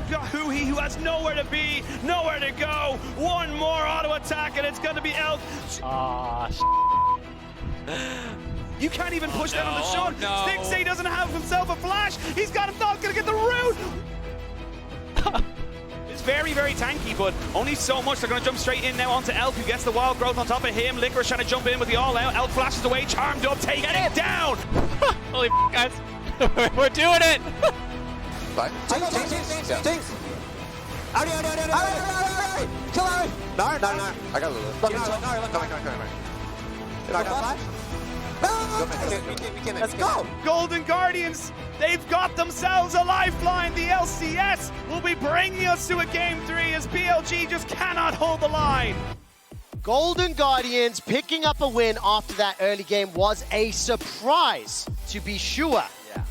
got Huhi, who has nowhere to be, nowhere to go. One more auto attack, and it's going to be Elk. You can't even push that on the shot. No. Stixxay doesn't have himself a flash. He's got a not going to get the root. It's very, very tanky, but only so much. They're going to jump straight in now onto Elk, who gets the wild growth on top of him. FLICKR trying to jump in with the all-out. Elk flashes away, charmed up, taking it down. Holy guys, we're doing it. Right. Jinx. Kill Ari. No. I got Lulu. Come. Let's go. Golden Guardians, they've got themselves a lifeline. The LCS will be bringing us to a Game 3 as BLG just cannot hold the line. Golden Guardians picking up a win after that early game was a surprise, to be sure.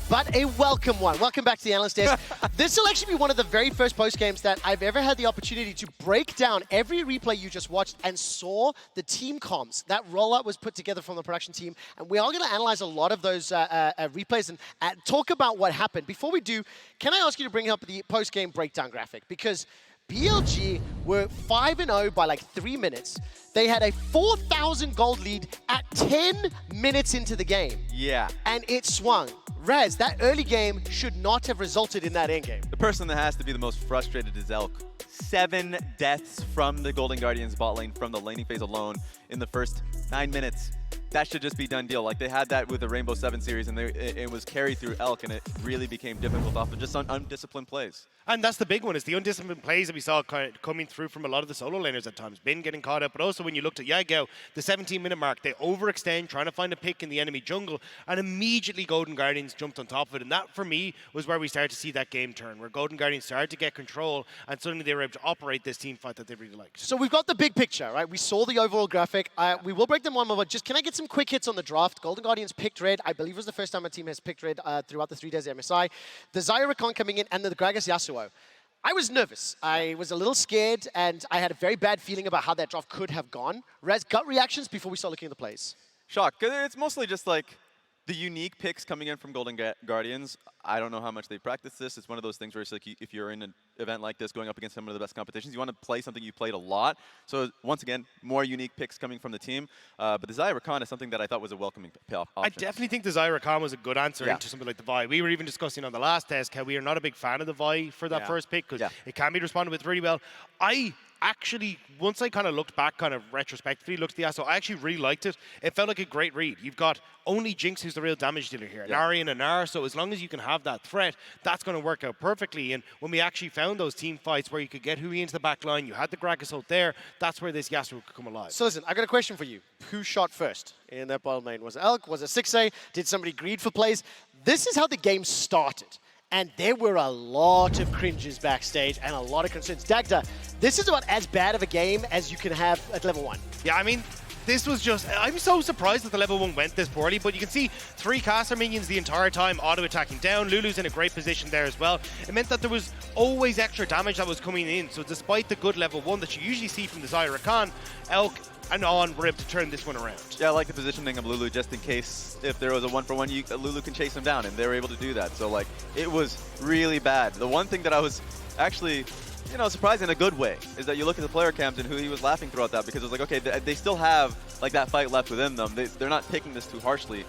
But a welcome one. Welcome back to the Analyst Desk. This will actually be one of the very first post games that I've ever had the opportunity to break down every replay you just watched and saw the team comms. That rollout was put together from the production team, and we are going to analyze a lot of those replays and talk about what happened. Before we do, can I ask you to bring up the post game breakdown graphic? Because BLG were 5-0 by like 3 minutes. They had a 4,000 gold lead at 10 minutes into the game. Yeah. And it swung. Raz, that early game should not have resulted in that end game. The person that has to be the most frustrated is Elk. 7 deaths from the Golden Guardians bot lane from the laning phase alone in the first 9 minutes. That should just be done deal. Like they had that with the Rainbow 7 series, and it was carried through Elk, and it really became difficult off of just undisciplined plays. And that's the big one, is the undisciplined plays that we saw coming through from a lot of the solo laners at times. Bin getting caught up, but also when you looked at Yagao, the 17-minute mark, they overextend, trying to find a pick in the enemy jungle, and immediately Golden Guardians jumped on top of it. And that, for me, was where we started to see that game turn, where Golden Guardians started to get control, and suddenly they were able to operate this team fight that they really liked. So we've got the big picture, right? We saw the overall graphic. We will break them one more, but just can I get some quick hits on the draft? Golden Guardians picked red. I believe it was the first time a team has picked red throughout the 3 days of MSI. The Xayah Rakan coming in, and the Gragas Yasuo. I was nervous. I was a little scared, and I had a very bad feeling about how that draft could have gone. Raz, gut reactions before we start looking at the plays? Shock. It's mostly just like the unique picks coming in from Golden Guardians. I don't know how much they practice this. It's one of those things where it's like if you're in an event like this, going up against some of the best competitions, you want to play something you played a lot. So once again, more unique picks coming from the team. But the Xayah Rakan is something that I thought was a welcoming option. I definitely think the Xayah Rakan was a good answer into something like the Vi. We were even discussing on the last desk how we are not a big fan of the Vi for that first pick because it can be responded with really well. Actually, once I kind of looked back, kind of retrospectively, looked at the Yasuo, I actually really liked it. It felt like a great read. You've got only Jinx who's the real damage dealer here, Nari and Anar, so as long as you can have that threat, that's going to work out perfectly. And when we actually found those team fights where you could get Hui into the back line, you had the Gragas ult there, that's where this Yasuo could come alive. So listen, I got a question for you. Who shot first in that bottom lane? Was it Elk? Was it Stixxay? Did somebody greed for plays? This is how the game started. And there were a lot of cringes backstage and a lot of concerns. Dagda, this is about as bad of a game as you can have at level 1. Yeah, I mean, this was just, I'm so surprised that the level 1 went this poorly, but you can see 3 caster minions the entire time auto-attacking down. Lulu's in a great position there as well. It meant that there was always extra damage that was coming in, so despite the good level 1 that you usually see from the Xayah Rakan, Elk and On were able to turn this one around. Yeah, I like the positioning of Lulu just in case if there was a 1-for-1, Lulu can chase him down, and they were able to do that. So like, it was really bad. The one thing that I was actually, surprised in a good way is that you look at the player cams and who he was laughing throughout that, because it was like, okay, they still have like that fight left within them. They're not taking this too harshly.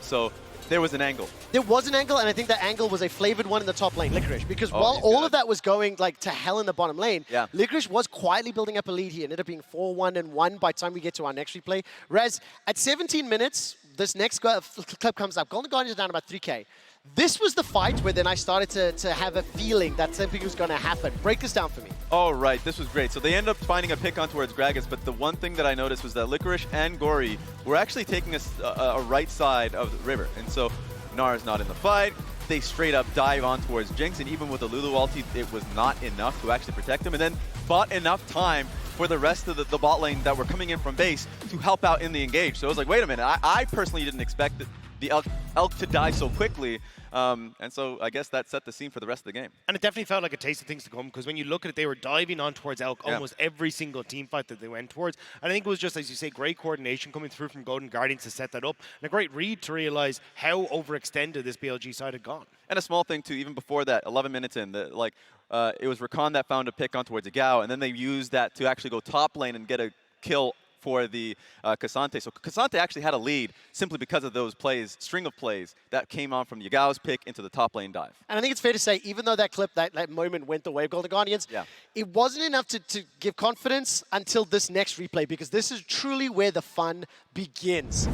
So there was an angle. There was an angle, and I think that angle was a flavored one in the top lane, FLICKR. Because while all of that was going like to hell in the bottom lane, FLICKR was quietly building up a lead here. It ended up being 4-1-1 by the time we get to our next replay. Raz, at 17 minutes, this next clip comes up. Golden Guardians are down about 3K. This was the fight where then I started to have a feeling that something was going to happen. Break this down for me. Oh, right. This was great. So they end up finding a pick on towards Gragas, but the one thing that I noticed was that Licorice and Gory were actually taking a right side of the river. And so Nara's not in the fight. They straight up dive on towards Jinx, and even with the Lulu ulti, it was not enough to actually protect him. And then bought enough time for the rest of the bot lane that were coming in from base to help out in the engage. So it was like, wait a minute, I personally didn't expect the elk to die so quickly. And so I guess that set the scene for the rest of the game. And it definitely felt like a taste of things to come, because when you look at it, they were diving on towards Elk almost every single team fight that they went towards. And I think it was just, as you say, great coordination coming through from Golden Guardians to set that up, and a great read to realize how overextended this BLG side had gone. And a small thing, too, even before that, 11 minutes in, it was Rakan that found a pick on towards Yagao, and then they used that to actually go top lane and get a kill for the Cassante. So Cassante actually had a lead simply because of those plays, string of plays that came on from Yagao's pick into the top lane dive. And I think it's fair to say, even though that clip, that moment went the way of Golden Guardians, it wasn't enough to give confidence until this next replay, because this is truly where the fun begins.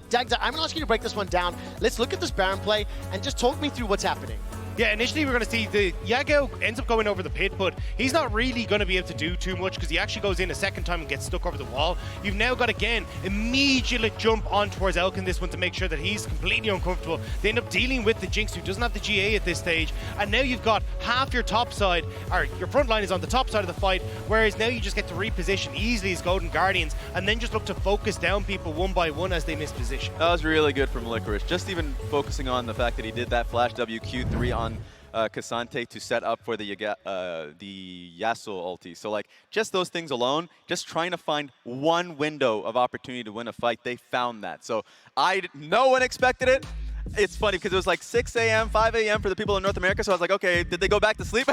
Dagda, I'm going to ask you to break this one down. Let's look at this Baron play and just talk me through what's happening. Yeah, initially we're going to see the Yagao ends up going over the pit, but he's not really going to be able to do too much because he actually goes in a second time and gets stuck over the wall. You've now got, again, immediate jump on towards Elk in this one to make sure that he's completely uncomfortable. They end up dealing with the Jinx, who doesn't have the GA at this stage, and now you've got half your top side, or your front line is on the top side of the fight, whereas now you just get to reposition easily as Golden Guardians and then just look to focus down people one by one as they miss position. That was really good from Licorice. Just even focusing on the fact that he did that flash WQ3 on Cassante to set up for the Yasuo ulti. So like just those things alone, just trying to find one window of opportunity to win a fight, they found that. So no one expected it. It's funny because it was like 6 a.m., 5 a.m. for the people in North America, so I was like, okay, did they go back to sleep?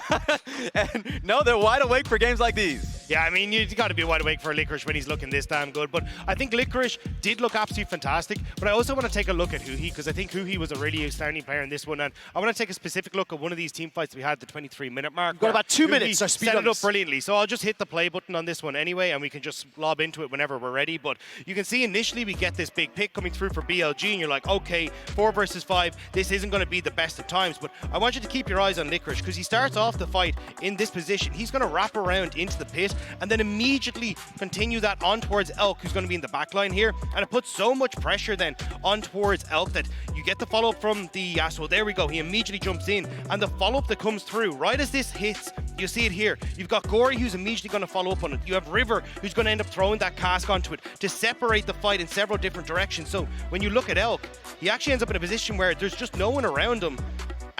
And no, they're wide awake for games like these. Yeah, I mean, you've got to be wide awake for Licorice when he's looking this damn good. But I think Licorice did look absolutely fantastic. But I also want to take a look at Huhi, because I think Huhi was a really outstanding player in this one. And I want to take a specific look at one of these team fights we had at the 23-minute mark. We've got about 2 minutes, so speed set on it up this. brilliantly. So I'll just hit the play button on this one anyway, and we can just lob into it whenever we're ready. But you can see initially we get this big pick coming through for BLG, and you're like, okay, 4 versus 5. This isn't going to be the best of times, but I want you to keep your eyes on Licorice, because he starts off the fight in this position. He's going to wrap around into the pit and then immediately continue that on towards Elk, who's going to be in the back line here, and it puts so much pressure then on towards Elk that you get the follow-up from the Yasuo. There we go. He immediately jumps in, and the follow-up that comes through right as this hits, you see it here. You've got Gory, who's immediately going to follow up on it. You have River, who's going to end up throwing that cask onto it to separate the fight in several different directions. So when you look at Elk, he actually ends up in a position where there's just no one around him,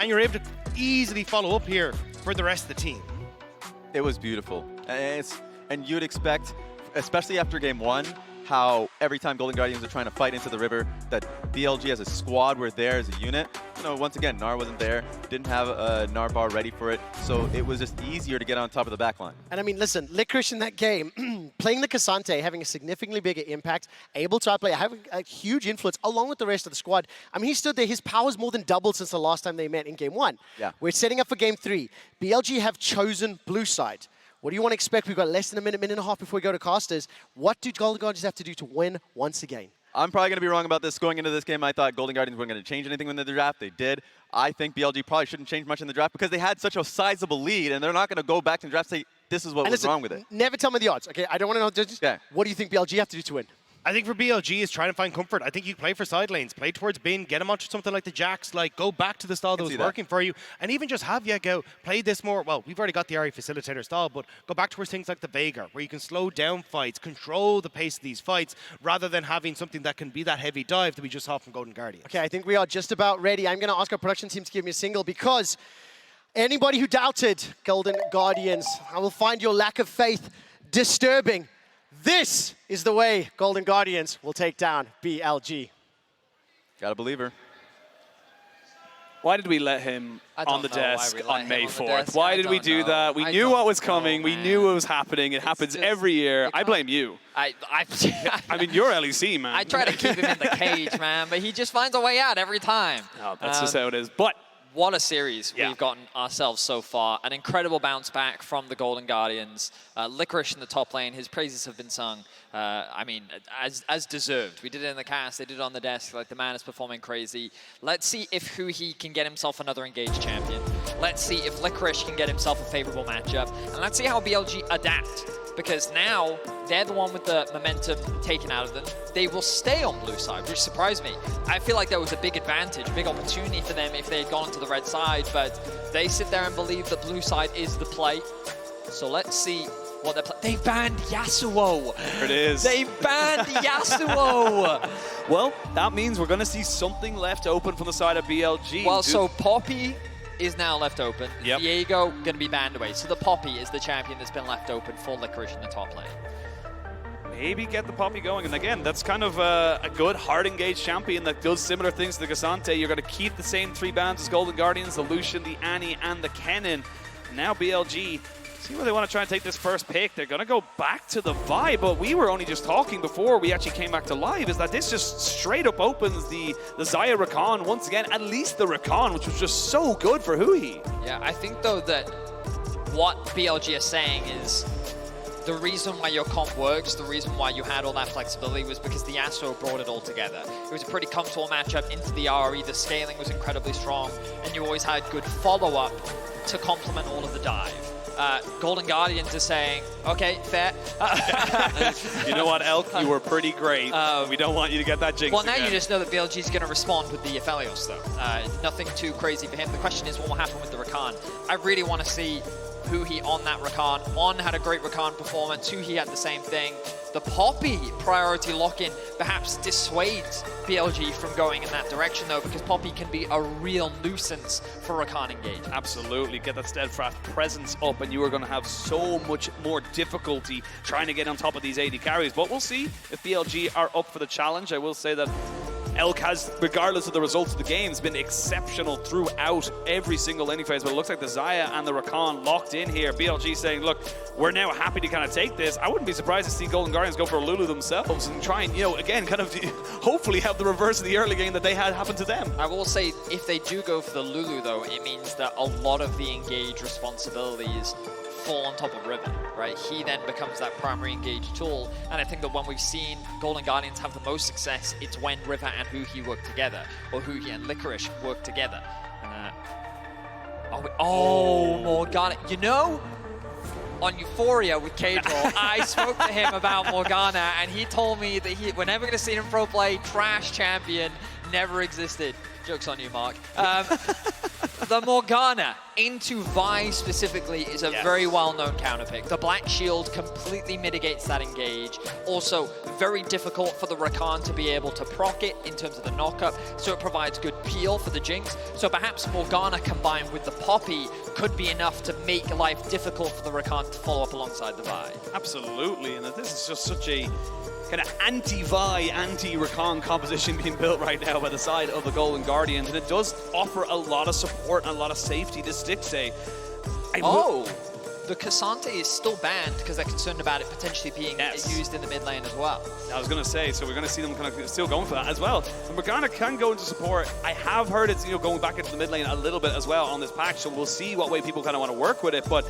and you're able to easily follow up here for the rest of the team. It was beautiful. And you'd expect, especially after game 1, how every time Golden Guardians are trying to fight into the river, that BLG as a squad were there as a unit. You know, once again, Gnar wasn't there, didn't have a Gnar bar ready for it, so it was just easier to get on top of the back line. And I mean, listen, Licorice in that game, playing the Cassante, having a significantly bigger impact, able to outplay, having a huge influence along with the rest of the squad. I mean, he stood there, his power's more than doubled since the last time they met in game 1. Yeah. We're setting up for game 3. BLG have chosen blue side. What do you want to expect? We've got less than a minute and a half before we go to casters. What do Golden Guardians have to do to win once again? I'm probably going to be wrong about this. Going into this game, I thought Golden Guardians weren't going to change anything in the draft. They did. I think BLG probably shouldn't change much in the draft because they had such a sizable lead, and they're not going to go back to the draft and say, this is what was wrong with it. Never tell me the odds, okay? I don't want to know the judges. Okay. What do you think BLG have to do to win? I think for BLG is trying to find comfort. I think you play for side lanes, play towards Bin, get him onto something like the Jax, like go back to the style that was working for you, and even just have Yagao play this more, well, we've already got the Ari Facilitator style, but go back towards things like the Veigar, where you can slow down fights, control the pace of these fights, rather than having something that can be that heavy dive that we just saw from Golden Guardians. Okay, I think we are just about ready. I'm going to ask our production team to give me a single, because anybody who doubted Golden Guardians, I will find your lack of faith disturbing. This is the way Golden Guardians will take down BLG. Gotta believe her. Why did we let him on the desk on May 4th? Why did we do that? We knew what was coming. We knew what was happening. It happens every year. I blame you. I mean, you're LEC, man. I try to keep him in the cage, man, but he just finds a way out every time. Oh, that's just how it is. But what a series we've gotten ourselves so far. An incredible bounce back from the Golden Guardians. Licorice in the top lane, his praises have been sung. I mean, as deserved. We did it in the cast, they did it on the desk. Like, the man is performing crazy. Let's see if Huhi can get himself another engaged champion. Let's see if Licorice can get himself a favorable matchup. And let's see how BLG adapt. Because now, they're the one with the momentum taken out of them. They will stay on blue side, which surprised me. I feel like there was a big advantage, a big opportunity for them if they had gone to the red side, but they sit there and believe the blue side is the play. So let's see what they're playing. They banned Yasuo. There it is. They banned Yasuo. Well, that means we're going to see something left open from the side of BLG. Well, so Poppy is now left open. Yep. Diego going to be banned away. So the Poppy is the champion that's been left open for Licorice in the top lane. Maybe get the Poppy going. And again, that's kind of a good, hard-engaged champion that does similar things to the Cassante. You're going to keep the same 3 bans as Golden Guardians, the Lucian, the Annie, and the Kennen. Now BLG, see where they want to try and take this first pick. They're going to go back to the Vi, but we were only just talking before we actually came back to live, is that this just straight up opens the Xayah Rakan once again, at least the Rakan, which was just so good for Hui. Yeah, I think though that what BLG are saying is the reason why your comp works, the reason why you had all that flexibility was because the Yasuo brought it all together. It was a pretty comfortable matchup into the RE, the scaling was incredibly strong, and you always had good follow-up to complement all of the dive. Golden Guardians are saying, okay, fair. You know what, Elk? You were pretty great. We don't want you to get that jinx Well, now again. you just know that BLG is going to respond with the Aphelios, though. Nothing too crazy for him. The question is what will happen with the Rakan. I really want to see Huhi on that Rakan. On had a great Rakan performance. Huhi had the same thing. The Poppy priority lock-in perhaps dissuades BLG from going in that direction, though, because Poppy can be a real nuisance for Rakan engage. Absolutely. Get that steadfast presence up, and you are going to have so much more difficulty trying to get on top of these AD carries. But we'll see if BLG are up for the challenge. I will say that Elk has, regardless of the results of the games, been exceptional throughout every single laning phase, but it looks like the Xayah and the Rakan locked in here. BLG saying, look, we're now happy to kind of take this. I wouldn't be surprised to see Golden Guardians go for Lulu themselves and try and, you know, again, kind of hopefully have the reverse of the early game that they had happen to them. I will say, if they do go for the Lulu, though, it means that a lot of the engage responsibilities fall on top of Riven, right? He then becomes that primary engage tool, and I think that when we've seen Golden Guardians have the most success, it's when River and Huhi work together, or Huhi and Licorice work together. Morgana. You know, on Euphoria with K-Draw, I spoke to him about Morgana, and he told me that we're never going to see him pro play, trash champion, never existed. Joke's on you, Mark. The Morgana into Vi specifically is a very well-known counter pick. The Black Shield completely mitigates that engage. Also, very difficult for the Rakan to be able to proc it in terms of the knockup, so it provides good peel for the Jinx. So perhaps Morgana combined with the Poppy could be enough to make life difficult for the Rakan to follow up alongside the Vi. Absolutely, and this is just such a kind of anti-Vi, anti-Rakan composition being built right now by the side of the Golden Guardians, and it does offer a lot of support and a lot of safety to Stixxay. The Cassante is still banned because they're concerned about it potentially being used in the mid lane as well. I was going to say, so we're going to see them kind of still going for that as well. And Morgana can go into support. I have heard it's, you know, going back into the mid lane a little bit as well on this patch, so we'll see what way people kind of want to work with it. But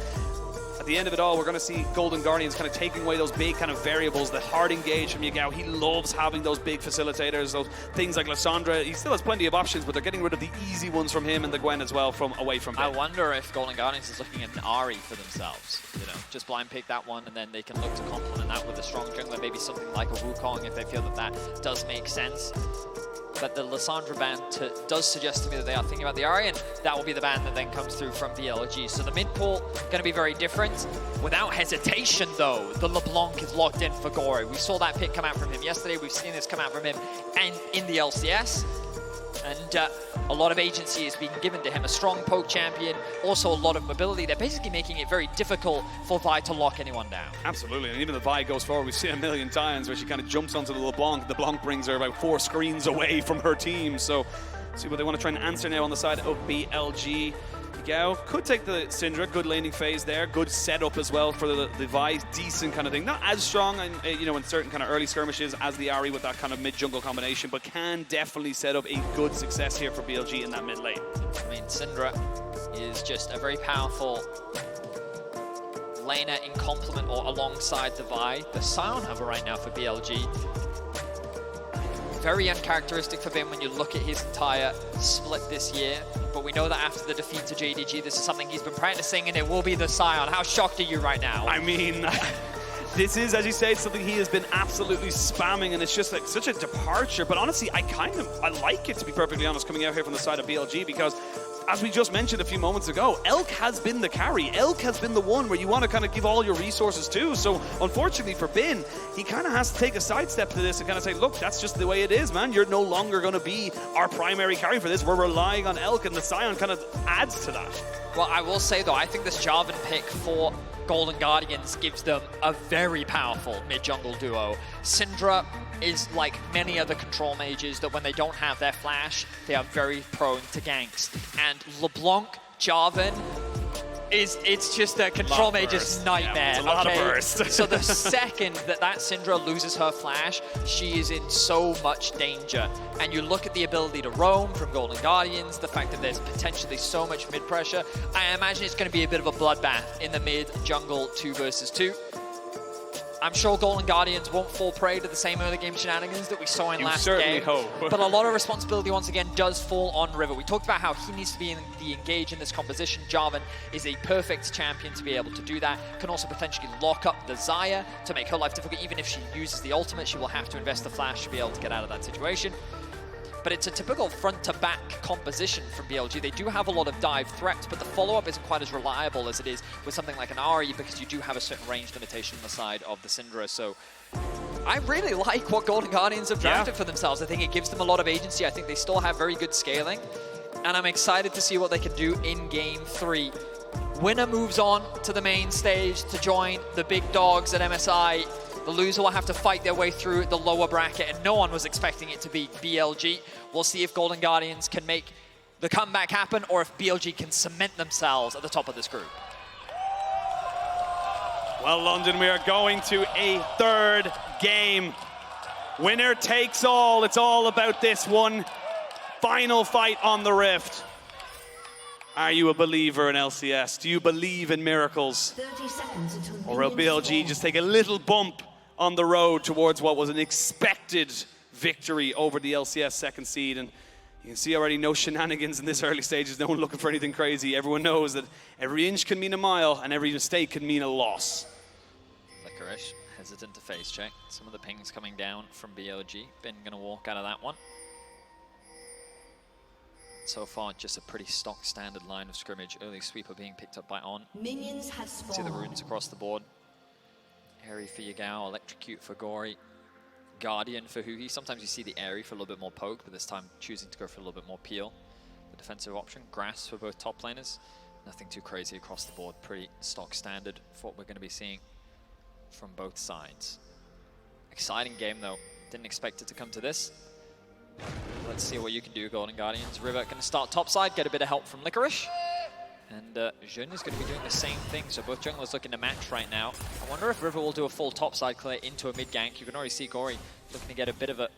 at the end of it all, we're going to see Golden Guardians kind of taking away those big kind of variables, the hard engage from Yagao. He loves having those big facilitators, those things like Lissandra. He still has plenty of options, but they're getting rid of the easy ones from him and the Gwen as well from away from him. I wonder if Golden Guardians is looking at an Ahri for themselves. You know, just blind pick that one, and then they can look to complement that with a strong jungler, maybe something like a Wukong if they feel that that does make sense. But the Lissandra ban does suggest to me that they are thinking about the Ahri, and that will be the ban that then comes through from BLG. So the mid pool going to be very different. Without hesitation, though, the LeBlanc is locked in for Gore. We saw that pick come out from him yesterday. We've seen this come out from him and in the LCS. And a lot of agency is being given to him. A strong poke champion, also a lot of mobility. They're basically making it very difficult for Vi to lock anyone down. Absolutely, and even the Vi goes forward. We've seen a million times where she kind of jumps onto the LeBlanc. The LeBlanc brings her about 4 screens away from her team. So see what they want to try and answer now on the side of BLG. Yagao could take the Syndra, good laning phase there, good setup as well for the Vi, decent kind of thing. Not as strong, in, you know, in certain kind of early skirmishes as the Ahri with that kind of mid-jungle combination, but can definitely set up a good success here for BLG in that mid lane. I mean, Syndra is just a very powerful laner in complement or alongside the Vi. The Scion Hover right now for BLG. Very uncharacteristic for him when you look at his entire split this year. But we know that after the defeat to JDG, this is something he's been practicing, and it will be the Scion. How shocked are you right now? I mean, This is, as you say, something he has been absolutely spamming, and it's just like such a departure. But honestly, I like it, to be perfectly honest, coming out here from the side of BLG, because as we just mentioned a few moments ago, Elk has been the carry. Elk has been the one where you want to kind of give all your resources to. So unfortunately for Bin, he kind of has to take a sidestep to this and kind of say, look, that's just the way it is, man. You're no longer going to be our primary carry for this. We're relying on Elk, and the Scion kind of adds to that. Well, I will say, though, I think this Jarvan pick for Golden Guardians gives them a very powerful mid-jungle duo. Syndra is like many other control mages that when they don't have their flash, they are very prone to ganks. And LeBlanc, Jarvan, it's just a control mage's nightmare. Yeah, it's a lot of burst. So the second that Syndra loses her flash, she is in so much danger. And you look at the ability to roam from Golden Guardians, the fact that there's potentially so much mid pressure, I imagine it's going to be a bit of a bloodbath in the mid jungle 2 versus 2. I'm sure Golden Guardians won't fall prey to the same early game shenanigans that we saw in last game. Hope. But a lot of responsibility, once again, does fall on River. We talked about how he needs to be engaged in this composition. Jarvan is a perfect champion to be able to do that. Can also potentially lock up the Xayah to make her life difficult. Even if she uses the ultimate, she will have to invest the flash to be able to get out of that situation. But it's a typical front-to-back composition from BLG. They do have a lot of dive threats, but the follow-up isn't quite as reliable as it is with something like an Ahri, because you do have a certain range limitation on the side of the Syndra. So I really like what Golden Guardians have drafted for themselves. I think it gives them a lot of agency. I think they still have very good scaling, and I'm excited to see what they can do in Game 3. Winner moves on to the main stage to join the big dogs at MSI. The loser will have to fight their way through the lower bracket, and no one was expecting it to be BLG. We'll see if Golden Guardians can make the comeback happen, or if BLG can cement themselves at the top of this group. Well, London, we are going to a third game. Winner takes all. It's all about this one final fight on the Rift. Are you a believer in LCS? Do you believe in miracles? 30 seconds until or will BLG just take a little bump on the road towards what was an expected victory over the LCS second seed? And you can see already no shenanigans in this early stages. No one looking for anything crazy. Everyone knows that every inch can mean a mile and every mistake can mean a loss. FLICKR hesitant to face check. Some of the pings coming down from BLG. Bin going to walk out of that one. So far, just a pretty stock standard line of scrimmage. Early sweeper being picked up by On. Minions have spawned. See the runes across the board. Airy for Yagao, Electrocute for Gory, Guardian for Huhi. Sometimes you see the Airy for a little bit more poke, but this time choosing to go for a little bit more peel. The defensive option, Grass for both top laners. Nothing too crazy across the board. Pretty stock standard for what we're going to be seeing from both sides. Exciting game though. Didn't expect it to come to this. Let's see what you can do, Golden Guardians. River going to start topside, get a bit of help from FLICKR. And Jun is going to be doing the same thing, so both junglers looking to match right now. I wonder if River will do a full topside clear into a mid gank. You can already see Gory looking to get a bit of a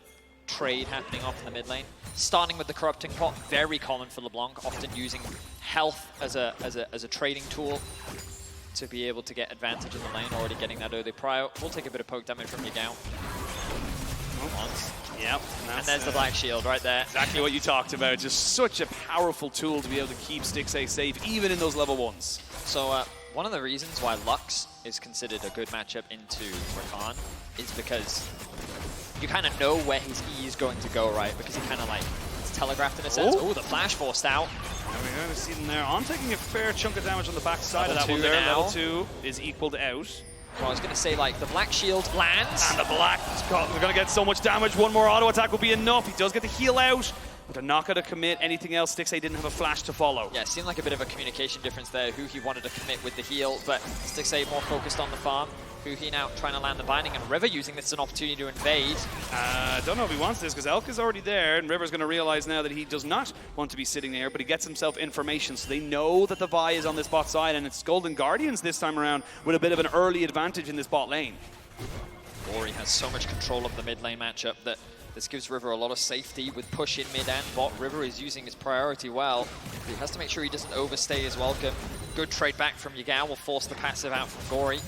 trade happening off in the mid lane. Starting with the Corrupting Pot, very common for LeBlanc, often using health as a trading tool to be able to get advantage in the lane, already getting that early prio. We'll take a bit of poke damage from Yagao. Once. Yep. And there's the Black Shield right there. Exactly what you talked about. Just such a powerful tool to be able to keep Stixxay safe, even in those level 1s. So one of the reasons why Lux is considered a good matchup into Rakan is because you kind of know where his E is going to go, right? Because he kind of like, it's telegraphed in a sense. Oh, the flash forced out. There we go, see them there. On taking a fair chunk of damage on the back side of that one there. Level 2 is equaled out. Well, I was going to say, like, the Black Shield lands. And the Black, they're going to get so much damage. One more auto attack will be enough. He does get the heal out, but they're not going to commit anything else. Stixxay didn't have a flash to follow. Yeah, it seemed like a bit of a communication difference there. Huhi wanted to commit with the heal, but Stixxay more focused on the farm. Huhi now trying to land the binding, and River using this as an opportunity to invade. I don't know if he wants this, because Elk is already there, and River's going to realize now that he does not want to be sitting there, but he gets himself information, so they know that the Vi is on this bot side, and it's Golden Guardians this time around with a bit of an early advantage in this bot lane. Gory has so much control of the mid lane matchup that this gives River a lot of safety with push in mid and bot. River is using his priority well. He has to make sure he doesn't overstay his welcome. Good trade back from Yagao will force the passive out from Gory.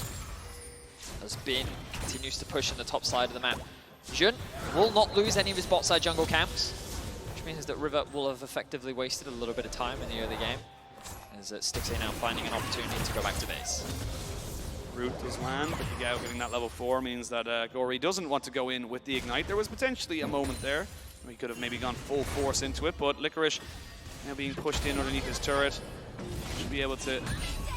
As Bin continues to push in the top side of the map. Jun will not lose any of his bot side jungle camps, which means that River will have effectively wasted a little bit of time in the early game, as Stixxay now finding an opportunity to go back to base. Root does land, but Yagao getting that level 4 means that Gory doesn't want to go in with the Ignite. There was potentially a moment there. He could have maybe gone full force into it, but Licorice now being pushed in underneath his turret. Should be able to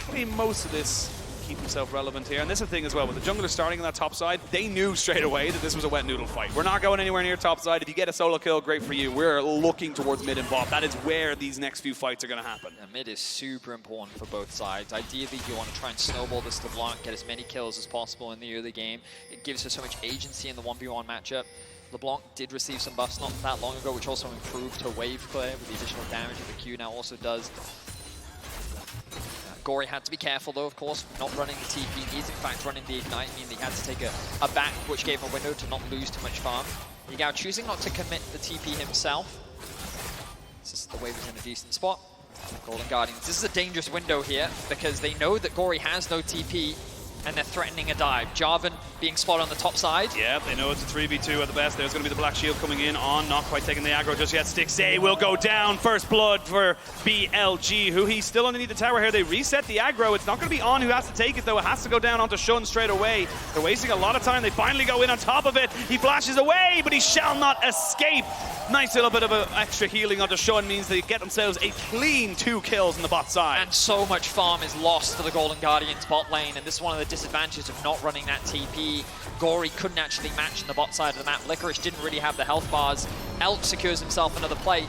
claim most of this, keep himself relevant here. And this is the thing as well, with the jungler starting on that top side, they knew straight away that this was a wet noodle fight. We're not going anywhere near top side. If you get a solo kill, great for you. We're looking towards mid and bot. That is where these next few fights are going to happen. Yeah, mid is super important for both sides. Ideally, you want to try and snowball this LeBlanc, get as many kills as possible in the early game. It gives her so much agency in the 1v1 matchup. LeBlanc did receive some buffs not that long ago, which also improved her wave clear with the additional damage that the Q now also does. Gory had to be careful though, of course, not running the TP. He's in fact running the Ignite, meaning he had to take a back, which gave him a window to not lose too much farm. Yagao choosing not to commit the TP himself. The wave is in a decent spot. Golden Guardians, this is a dangerous window here because they know that Gory has no TP and they're threatening a dive. Jarvan being spotted on the top side. Yeah, they know it's a 3v2 at the best. There's going to be the Black Shield coming in on, not quite taking the aggro just yet. Stixay will go down. First blood for BLG, who he's still underneath the tower here. They reset the aggro. It's not going to be On who has to take it, though. It has to go down onto Shun straight away. They're wasting a lot of time. They finally go in on top of it. He flashes away, but he shall not escape. Nice little bit of extra healing onto Shun means they get themselves a clean 2 kills on the bot side. And so much farm is lost for the Golden Guardians bot lane, and this is one of the disadvantages of not running that TP. Gory couldn't actually match in the bot side of the map. Licorice didn't really have the health bars. Elk secures himself another plate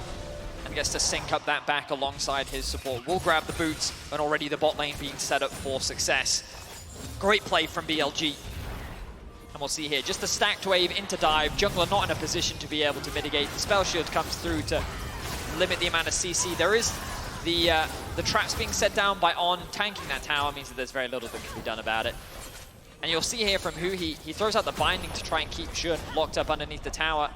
and gets to sync up that back alongside his support. Will grab the boots, and already the bot lane being set up for success. Great play from BLG. And we'll see here, just a stacked wave into dive. Jungler not in a position to be able to mitigate. The spell shield comes through to limit the amount of CC. There is the traps being set down by On. Tanking that tower means that there's very little that can be done about it. And you'll see here from who he throws out the binding to try and keep Shun locked up underneath the tower.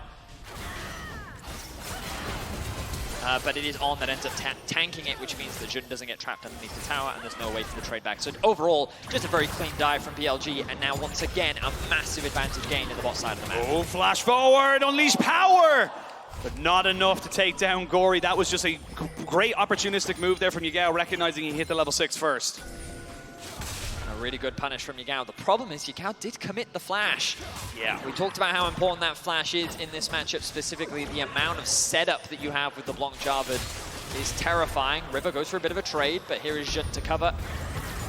But it is On that ends up tanking it, which means that Jun doesn't get trapped underneath the tower and there's no way for the trade back. So overall, just a very clean dive from BLG, and now once again, a massive advantage gain in the bot side of the map. Oh, flash forward, unleash power! But not enough to take down Gory. That was just a great opportunistic move there from Yagao, recognizing he hit the level 6 first. A really good punish from Yagao. The problem is Yagao did commit the flash. Yeah. We talked about how important that flash is in this matchup, specifically the amount of setup that you have with the LeBlanc Jarvan is terrifying. River goes for a bit of a trade, but here is Jun to cover.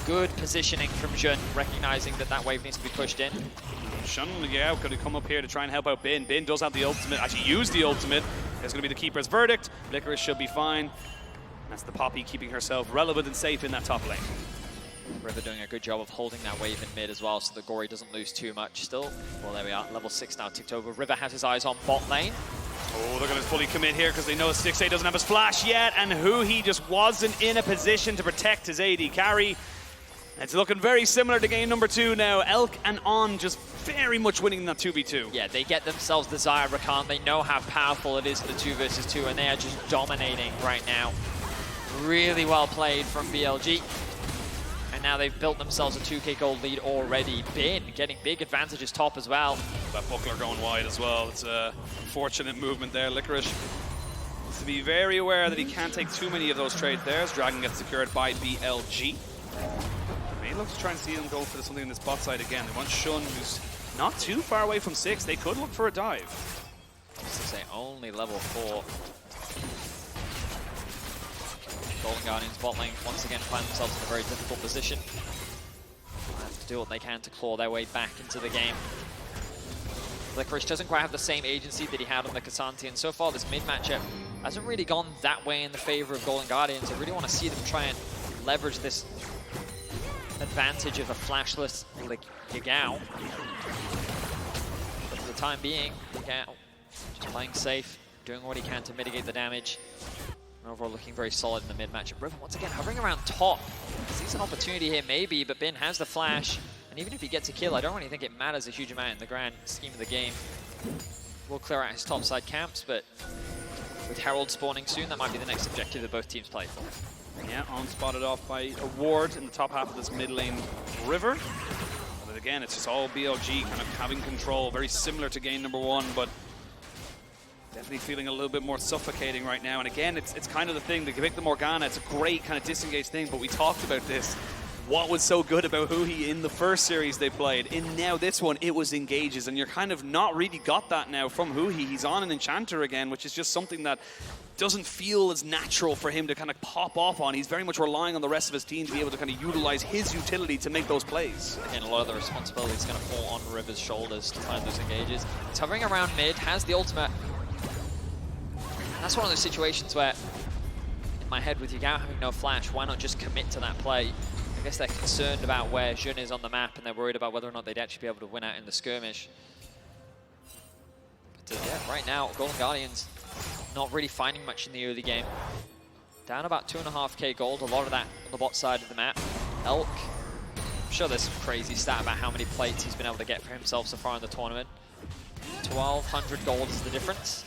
Good positioning from Jun, recognizing that that wave needs to be pushed in. Shun and Yagao could have come up here to try and help out Bin. Bin does have the ultimate, actually used the ultimate. It's going to be the Keeper's verdict. Licorice should be fine. That's the Poppy keeping herself relevant and safe in that top lane. River doing a good job of holding that wave in mid as well, so that Gory doesn't lose too much still. Well, there we are, level 6 now ticked over. River has his eyes on bot lane. Oh, they're going to fully commit here because they know Stixay doesn't have his flash yet, and he just wasn't in a position to protect his AD carry. It's looking very similar to game number 2 now. Elk and On just very much winning that 2v2. Yeah, they get themselves the Xayah Rakan. They know how powerful it is for the 2 versus 2, and they are just dominating right now. Really well played from BLG. And now they've built themselves a 2k gold lead already. Bin getting big advantages top as well. That buckler going wide as well. It's a unfortunate movement there. Licorice needs to be very aware that he can't take too many of those trades there as Dragon gets secured by BLG. They look to try and see them go for something in this bot side again. They want Shun, who's not too far away from 6. They could look for a dive. Just to say, only level 4. Golden Guardians bot lane once again find themselves in a very difficult position. They have to do what they can to claw their way back into the game. Licorice doesn't quite have the same agency that he had on the K'Sante, and so far this mid matchup hasn't really gone that way in the favor of Golden Guardians. I really want to see them try and leverage this advantage of a flashless Yagao. But for the time being, Yagao just playing safe, doing what he can to mitigate the damage. And overall looking very solid in the mid matchup. River once again hovering around top. Sees an opportunity here maybe, but Bin has the flash. And even if he gets a kill, I don't really think it matters a huge amount in the grand scheme of the game. We'll clear out his topside camps, but with Herald spawning soon, that might be the next objective that both teams play for. Yeah, On spotted off by a ward in the top half of this mid lane River. But again, it's just all BLG kind of having control, very similar to game number 1, but definitely feeling a little bit more suffocating right now. And again, it's kind of the thing, the Vic the Morgana, it's a great kind of disengaged thing, but we talked about this. what was so good about Huhi in the first series they played. And now this one, it was engages, and you're kind of not really got that now from Huhi. He's on an Enchanter again, which is just something that doesn't feel as natural for him to kind of pop off on. He's very much relying on the rest of his team to be able to kind of utilize his utility to make those plays. Again, a lot of the responsibility is going to fall on River's shoulders to find those engages. He's hovering around mid, has the ultimate. That's one of those situations where, in my head, with Yagao having no flash, why not just commit to that play? I guess they're concerned about where Jun is on the map, and they're worried about whether or not they'd actually be able to win out in the skirmish. But yeah, right now, Golden Guardians not really finding much in the early game. Down about 2.5k gold, a lot of that on the bot side of the map. Elk, I'm sure there's some crazy stat about how many plates he's been able to get for himself so far in the tournament. 1,200 gold is the difference.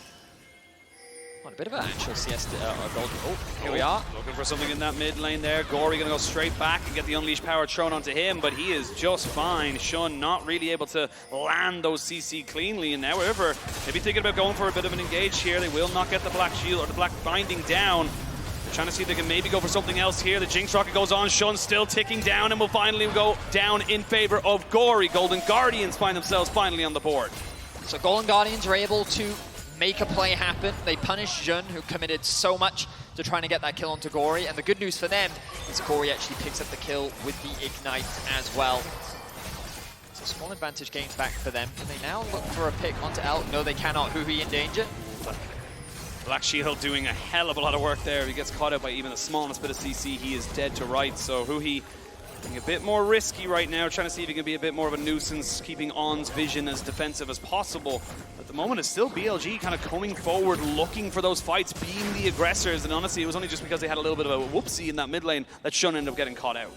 Oh, a bit of an actual CS gold. Oh, here we are. Looking for something in that mid lane there. Gory going to go straight back and get the Unleashed power thrown onto him, but he is just fine. Shun not really able to land those CC cleanly, and now River maybe thinking about going for a bit of an engage here. They will not get the black shield or the black binding down. They're trying to see if they can maybe go for something else here. The Jinx rocket goes on. Shun still ticking down and will finally go down in favor of Gory. Golden Guardians find themselves finally on the board. So Golden Guardians are able to make a play happen. They punish Jun, who committed so much to trying to get that kill onto Gory. And the good news for them is Gory actually picks up the kill with the Ignite as well. So small advantage gains back for them. Can they now look for a pick onto Elk? No, they cannot. Huhi in danger. Black Shield doing a hell of a lot of work there. He gets caught out by even the smallest bit of CC. He is dead to rights. So Huhi being a bit more risky right now, trying to see if he can be a bit more of a nuisance, keeping On's vision as defensive as possible. At the moment, it's still BLG kind of coming forward, looking for those fights, being the aggressors, and honestly, it was only just because they had a little bit of a whoopsie in that mid lane that Shun ended up getting caught out.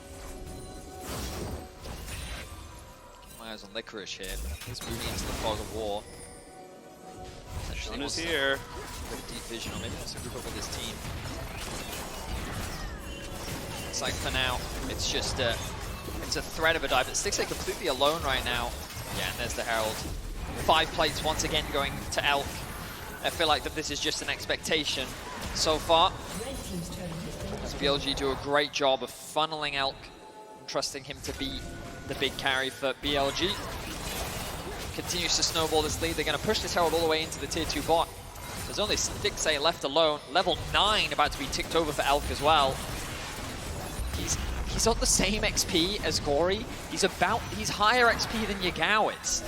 Keep my eyes on Licorice here. He's moving into the fog of war. Shun is here. Deep vision, or maybe wants to group up with his team. It's like for now, it's just it's a threat of a dive. It sticks it completely alone right now. Yeah, and there's the Herald. 5 plates once again going to Elk. I feel like that this is just an expectation so far. As BLG do a great job of funneling Elk and trusting him to be the big carry for BLG. Continues to snowball this lead. They're going to push this Herald all the way into the tier 2 bot. There's only FLICKR left alone. Level 9 about to be ticked over for Elk as well. He's on the same XP as Gory. He's higher XP than Yagao is.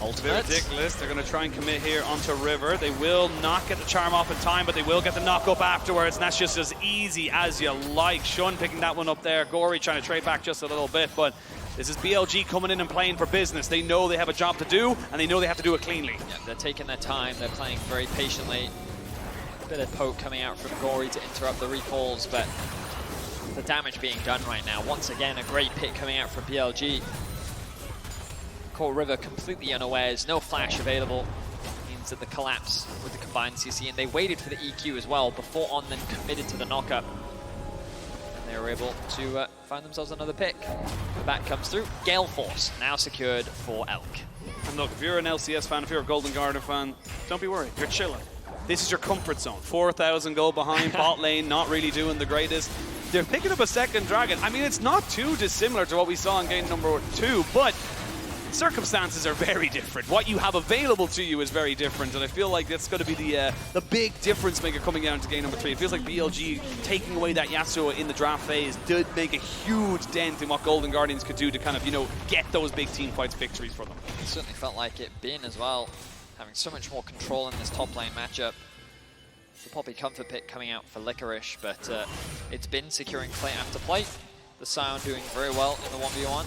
Ultimate. Ridiculous. They're going to try and commit here onto River. They will not get the charm off in time, but they will get the knock up afterwards, and that's just as easy as you like. Shun picking that one up there. Gory trying to trade back just a little bit, but this is BLG coming in and playing for business. They know they have a job to do, and they know they have to do it cleanly. Yeah, they're taking their time. They're playing very patiently. A bit of poke coming out from Gory to interrupt the recalls, but the damage being done right now. Once again, a great pick coming out from BLG. Caught River completely unawares, no flash available. Means that the collapse with the combined CC, and they waited for the EQ as well before On then committed to the knockup. And they were able to find themselves another pick. The back comes through. Gale Force now secured for Elk. And look, if you're an LCS fan, if you're a Golden Guardian fan, don't be worried, you're chilling. This is your comfort zone. 4,000 gold behind, bot lane, not really doing the greatest. They're picking up a second dragon. I mean, it's not too dissimilar to what we saw in game number 2, but circumstances are very different. What you have available to you is very different, and I feel like that's going to be the big difference maker coming down to game number 3. It feels like BLG taking away that Yasuo in the draft phase did make a huge dent in what Golden Guardians could do to kind of, you know, get those big team fights victories for them. It certainly felt like it been as well, having so much more control in this top lane matchup. The Poppy comfort pick coming out for Licorice, but it's been securing plate after plate. The Scion doing very well in the 1v1.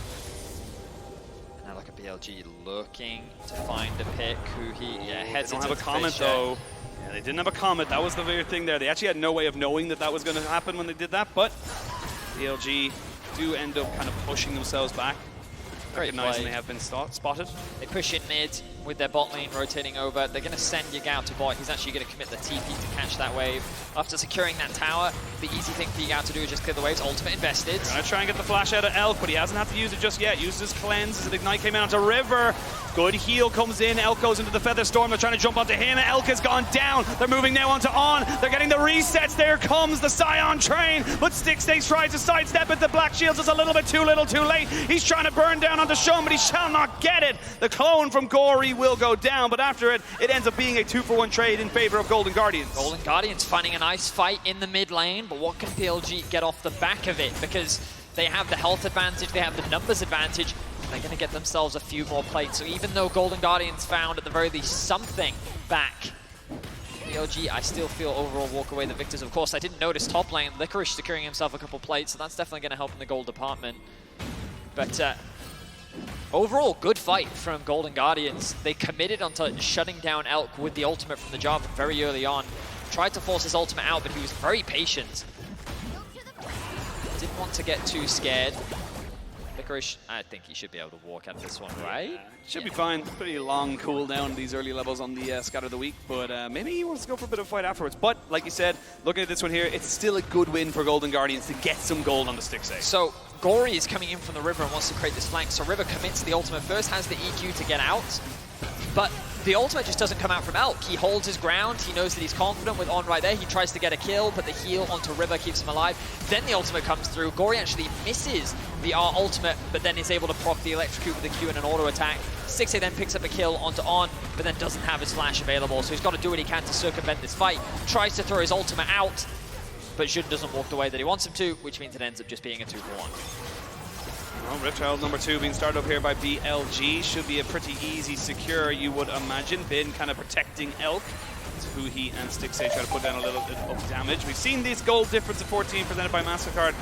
And now look at BLG looking to find a pick. Heads they don't into have a comment though. Yeah, they didn't have a comment. That was the weird thing there. They actually had no way of knowing that that was going to happen when they did that, but BLG do end up kind of pushing themselves back. Recognizing they have been spotted. They push in mid. with their bot lane rotating over. They're going to send Yagao to bot. He's actually going to commit the TP to catch that wave. After securing that tower, the easy thing for Yagao to do is just clear the waves. Ultimate invested. Gonna try and get the flash out of Elk, but he hasn't had to use it just yet. Uses his cleanse as an ignite came out onto River. Good heal comes in. Elk goes into the Feather Storm. They're trying to jump onto him. Elk has gone down. They're moving now onto On. They're getting the resets. There comes the Scion train, but Stixace tries to sidestep it. The Black Shields is a little bit too little too late. He's trying to burn down onto Shun, but he shall not get it. The clone from Gory will go down, but after it, it ends up being a 2-for-1 trade in favor of Golden Guardians. Golden Guardians finding a nice fight in the mid lane, but what can BLG get off the back of it? Because they have the health advantage, they have the numbers advantage, they're going to get themselves a few more plates. So even though Golden Guardians found at the very least something back, BLG, I still feel overall walk away the victors. Of course, I didn't notice top lane, FLICKR securing himself a couple plates, so that's definitely going to help in the gold department. But overall, good fight from Golden Guardians. They committed onto shutting down Elk with the ultimate from the jump very early on. Tried to force his ultimate out, but he was very patient. Didn't want to get too scared. FLICKR, I think he should be able to walk out of this one, right? Should be fine. Pretty long cooldown these early levels on the Scatter of the Week, but maybe he wants to go for a bit of a fight afterwards. But like you said, looking at this one here, it's still a good win for Golden Guardians to get some gold on the Stixace. So Gory is coming in from the River and wants to create this flank. So River commits the ultimate first, has the EQ to get out, but the ultimate just doesn't come out from Elk. He holds his ground. He knows that he's confident with On right there. He tries to get a kill, but the heal onto River keeps him alive. Then the ultimate comes through. Gory actually misses the R ultimate, but then is able to proc the electrocute with the Q and an auto attack. Stixace then picks up a kill onto On, but then doesn't have his flash available. So he's got to do what he can to circumvent this fight. Tries to throw his ultimate out, but Jun doesn't walk the way that he wants him to, which means it ends up just being a 2-for-1. Well, Ripchild number 2 being started up here by BLG. Should be a pretty easy secure, you would imagine. Bin kind of protecting Elk. It's who he and Stixace try to put down a little bit of damage. We've seen this gold difference of 14 presented by MasterCard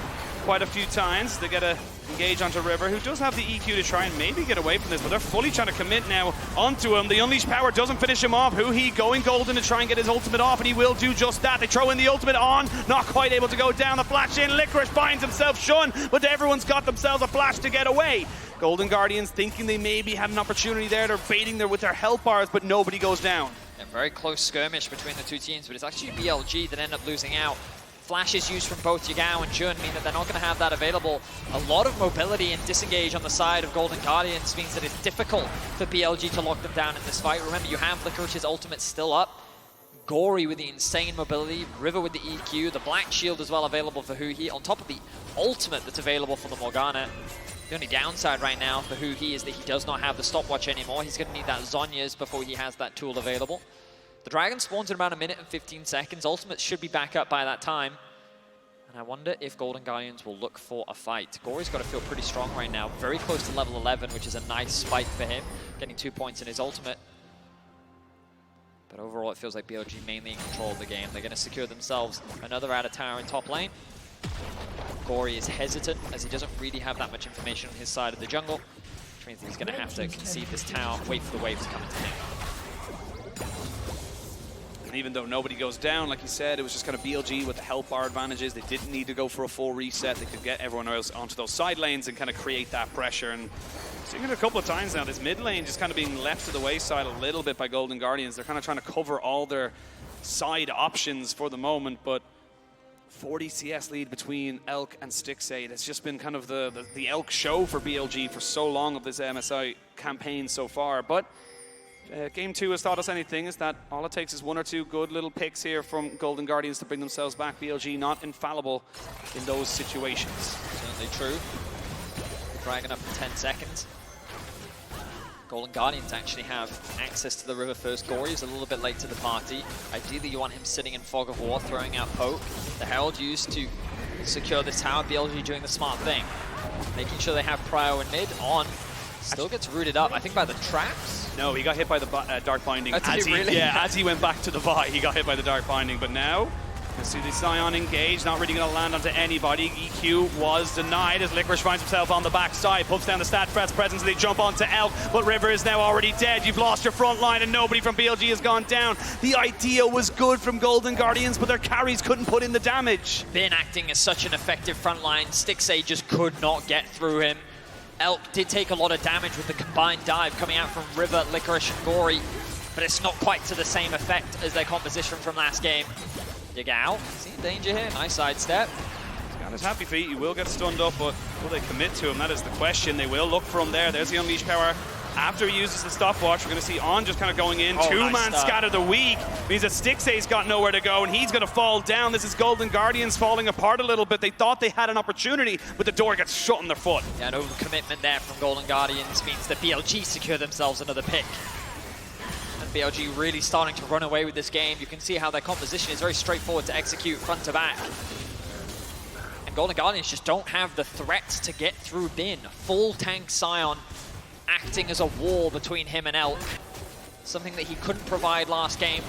quite a few times. They get a engage onto River, who does have the EQ to try and maybe get away from this, but they're fully trying to commit now onto him. The Unleashed Power doesn't finish him off. Who he going golden to try and get his ultimate off, and he will do just that. They throw in the ultimate On, not quite able to go down. The flash in, Licorice finds himself Shun, but everyone's got themselves a flash to get away. Golden Guardians thinking they maybe have an opportunity there. They're baiting there with their health bars, but nobody goes down. A very close skirmish between the two teams, but it's actually BLG that end up losing out. Flashes used from both Yagao and Jun mean that they're not going to have that available. A lot of mobility and disengage on the side of Golden Guardians means that it's difficult for BLG to lock them down in this fight. Remember, you have Licorice's ultimate still up. Gory with the insane mobility, River with the EQ, the Black Shield as well available for Hu He, on top of the ultimate that's available for the Morgana. The only downside right now for Hu He is that he does not have the stopwatch anymore. He's going to need that Zhonya's before he has that tool available. The Dragon spawns in around 1 minute and 15 seconds. Ultimates should be back up by that time. And I wonder if Golden Guardians will look for a fight. Gory's got to feel pretty strong right now. Very close to level 11, which is a nice spike for him. Getting 2 points in his ultimate. But overall, it feels like BLG mainly in control of the game. They're going to secure themselves another outer tower in top lane. Gory is hesitant, as he doesn't really have that much information on his side of the jungle. Which means he's going to have to concede this tower, wait for the wave to come into him. And even though nobody goes down, like you said, it was just kind of BLG with the health bar advantages. They didn't need to go for a full reset. They could get everyone else onto those side lanes and kind of create that pressure. And seeing it a couple of times now, this mid lane just kind of being left to the wayside a little bit by Golden Guardians. They're kind of trying to cover all their side options for the moment, but 40 CS lead between Elk and Stixace. It's just been kind of the Elk show for BLG for so long of this MSI campaign so far. But Game 2 has taught us anything, is that all it takes is 1 or 2 good little picks here from Golden Guardians to bring themselves back. BLG not infallible in those situations. Certainly true. Dragon up for 10 seconds. Golden Guardians actually have access to the River first. Gory is a little bit late to the party. Ideally, you want him sitting in Fog of War, throwing out Poke. The Herald used to secure this tower. BLG doing the smart thing. Making sure they have Prio and mid on. Still gets rooted up, I think, by the traps. No, he got hit by the Dark Binding. Did he really? Yeah, as he went back to the Vi, he got hit by the Dark Binding. But now, you see the Scion engaged, not really going to land onto anybody. EQ was denied as Licorice finds himself on the backside, puts down the stat Fred's presence, and they jump onto Elk. But River is now already dead. You've lost your front line, and nobody from BLG has gone down. The idea was good from Golden Guardians, but their carries couldn't put in the damage. Bin acting as such an effective front line. Stixace just could not get through him. Elk did take a lot of damage with the combined dive coming out from River, Licorice, and Gory, but it's not quite to the same effect as their composition from last game. Yagao, see danger here, nice sidestep. On his happy feet, he will get stunned up, but will they commit to him? That is the question. They will look for him there. There's the Unleash power. After he uses the stopwatch, we're going to see On just kind of going in. Two-man scatter the weak. Means that Stixay's got nowhere to go, and he's going to fall down. This is Golden Guardians falling apart a little bit. They thought they had an opportunity, but the door gets shut on their foot. Yeah, an overcommitment there from Golden Guardians means that BLG secure themselves another pick. And BLG really starting to run away with this game. You can see how their composition is very straightforward to execute front to back. And Golden Guardians just don't have the threats to get through Bin. Full tank Scion acting as a wall between him and Elk. Something that he couldn't provide last game,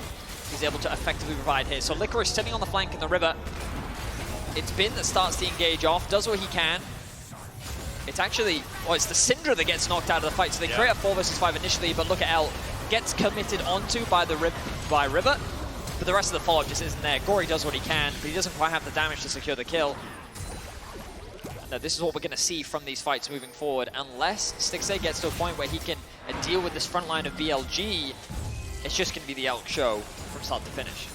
he's able to effectively provide here. So Licorice sitting on the flank in the river. It's Bin that starts the engage off, does what he can. It's actually, well, it's the Syndra that gets knocked out of the fight. So they create a 4 versus 5 initially, but look at Elk. Gets committed onto by River, but the rest of the follow-up just isn't there. Gory does what he can, but he doesn't quite have the damage to secure the kill. No, this is what we're going to see from these fights moving forward. Unless Stixay gets to a point where he can deal with this front line of BLG, it's just going to be the Elk show from start to finish.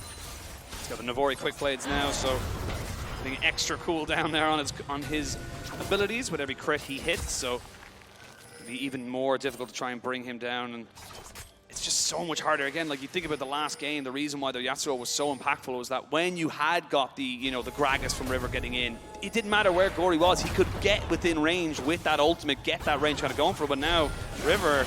He's got the Navori quick blades now, so getting extra cooldown there on his abilities with every crit he hits, so it'll be even more difficult to try and bring him down. And it's just so much harder. Again, like you think about the last game, the reason why the Yasuo was so impactful was that when you had got the, you know, the Gragas from River getting in, it didn't matter where Gory was, he could get within range with that ultimate, get that range kind of going for it. But now River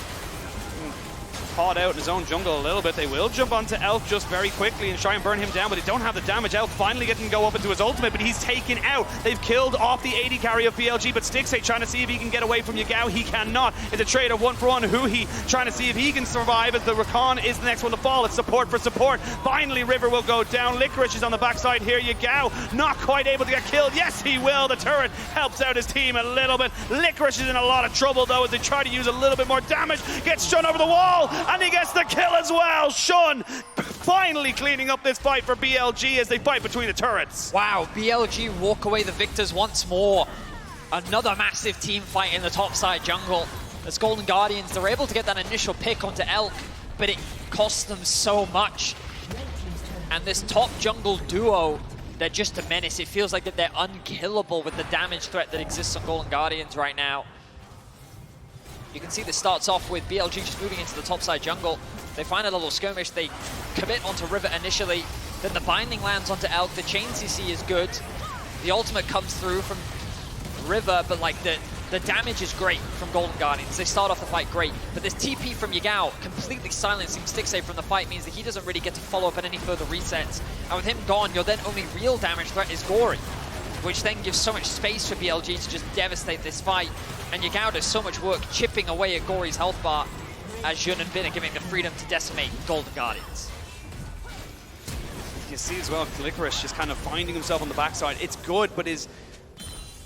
caught out in his own jungle a little bit. They will jump onto Elk just very quickly and try and burn him down, but they don't have the damage. Elk finally getting to go up into his ultimate, but he's taken out. They've killed off the AD carry of BLG, but Stixay trying to see if he can get away from Yagao. He cannot. It's a trade of 1-for-1. Huhi trying to see if he can survive as the Rakan is the next one to fall. It's support for support. Finally, River will go down. Licorice is on the backside here. Yagao not quite able to get killed. Yes, he will. The turret helps out his team a little bit. Licorice is in a lot of trouble, though, as they try to use a little bit more damage. Gets Shun over the wall, and he gets the kill as well. Shun finally cleaning up this fight for BLG as they fight between the turrets. Wow, BLG walk away the victors once more. Another massive team fight in the top side jungle. As Golden Guardians, they're able to get that initial pick onto Elk, but it costs them so much. And this top jungle duo, they're just a menace. It feels like that they're unkillable with the damage threat that exists on Golden Guardians right now. You can see this starts off with BLG just moving into the topside jungle. They find a little skirmish, they commit onto River initially, then the binding lands onto Elk, the chain CC is good. The ultimate comes through from River, but like the damage is great from Golden Guardians. They start off the fight great, but this TP from Yagao completely silencing Stixay from the fight means that he doesn't really get to follow up at any further resets. And with him gone, your then only real damage threat is Gory, which then gives so much space for BLG to just devastate this fight. And Yagao does so much work chipping away at Gory's health bar as Jun and Bin are giving the freedom to decimate Golden Guardians. You see as well, Licorice just kind of finding himself on the backside. It's good, but is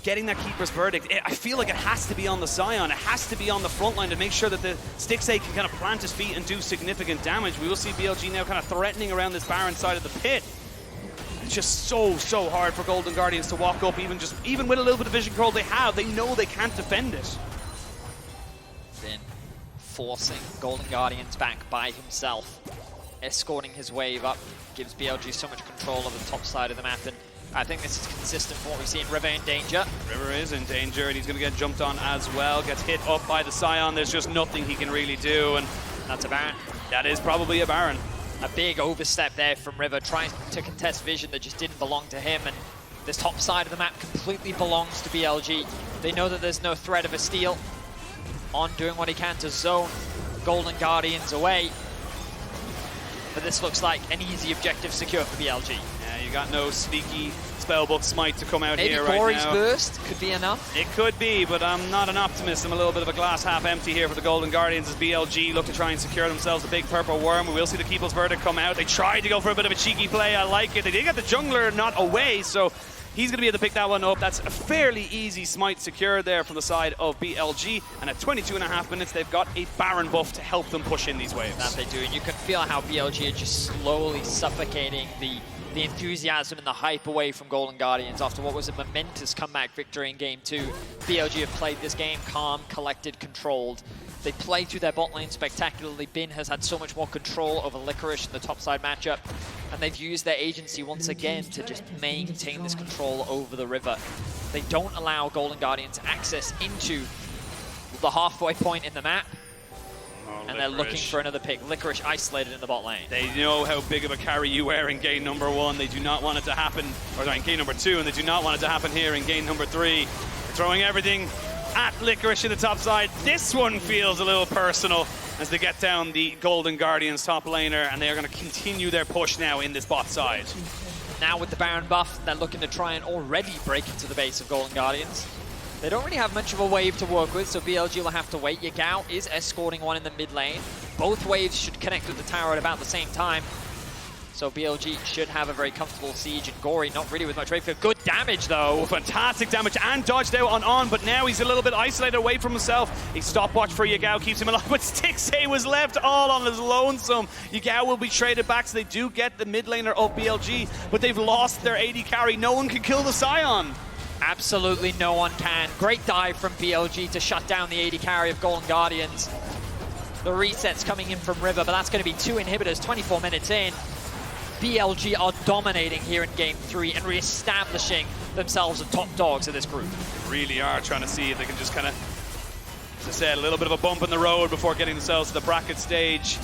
getting that Keeper's Verdict. I feel like it has to be on the Scion. It has to be on the front line to make sure that the Stixay can kind of plant his feet and do significant damage. We will see BLG now kind of threatening around this Baron side of the pit. It's just so hard for Golden Guardians to walk up, even with a little bit of vision control they know they can't defend it. Bin forcing Golden Guardians back by himself, escorting his wave up, gives BLG so much control over the top side of the map, and I think this is consistent from what we see in River in danger. River is in danger, and he's going to get jumped on as well. Gets hit up by the Scion. There's just nothing he can really do, and that's a Baron. That is probably a Baron. A big overstep there from River, trying to contest vision that just didn't belong to him, and this top side of the map completely belongs to BLG. They know that there's no threat of a steal. On doing what he can to zone Golden Guardians away. But this looks like an easy objective secure for BLG. Yeah, you got no sneaky spellbook smite to come out here right now. Maybe Gory's burst could be enough. It could be, but I'm not an optimist. I'm a little bit of a glass half empty here for the Golden Guardians as BLG look to try and secure themselves a big purple worm. We will see the Keeper's Verdict come out. They tried to go for a bit of a cheeky play. I like it. They did get the jungler not away, so he's going to be able to pick that one up. That's a fairly easy smite secured there from the side of BLG. And at 22.5 minutes, they've got a Baron buff to help them push in these waves. That they do. And you can feel how BLG are just slowly suffocating the the enthusiasm and the hype away from Golden Guardians after what was a momentous comeback victory in Game 2. BLG have played this game calm, collected, controlled. They play through their bot lane spectacularly. Bin has had so much more control over Licorice in the topside matchup, and they've used their agency once again to just maintain this control over the river. They don't allow Golden Guardians access into the halfway point in the map, and they're looking for another pick. Licorice isolated in the bot lane. They know how big of a carry you were in game number 1. They do not want it to happen, or sorry, in game number 2, and they do not want it to happen here in game number 3. They're throwing everything at Licorice in the top side. This one feels a little personal as they get down the Golden Guardians top laner, and they are going to continue their push now in this bot side. Now with the Baron buff, they're looking to try and already break into the base of Golden Guardians. They don't really have much of a wave to work with, so BLG will have to wait. Yagao is escorting one in the mid lane. Both waves should connect with the tower at about the same time. So BLG should have a very comfortable siege, and Gory not really with much wave for good damage though. Oh, fantastic damage, and dodged out on, but now he's a little bit isolated away from himself. A stopwatch for Yagao keeps him alive, but Stixxay was left all on his lonesome. Yagao will be traded back, so they do get the mid laner of BLG, but they've lost their AD carry. No one can kill the Scion. Absolutely no one can. Great dive from BLG to shut down the AD carry of Golden Guardians. The reset's coming in from River, but that's going to be 2 inhibitors 24 minutes in. BLG are dominating here in Game 3 and re-establishing themselves as top dogs of this group. They really are trying to see if they can just kind of, as I said, a little bit of a bump in the road before getting themselves to the bracket stage.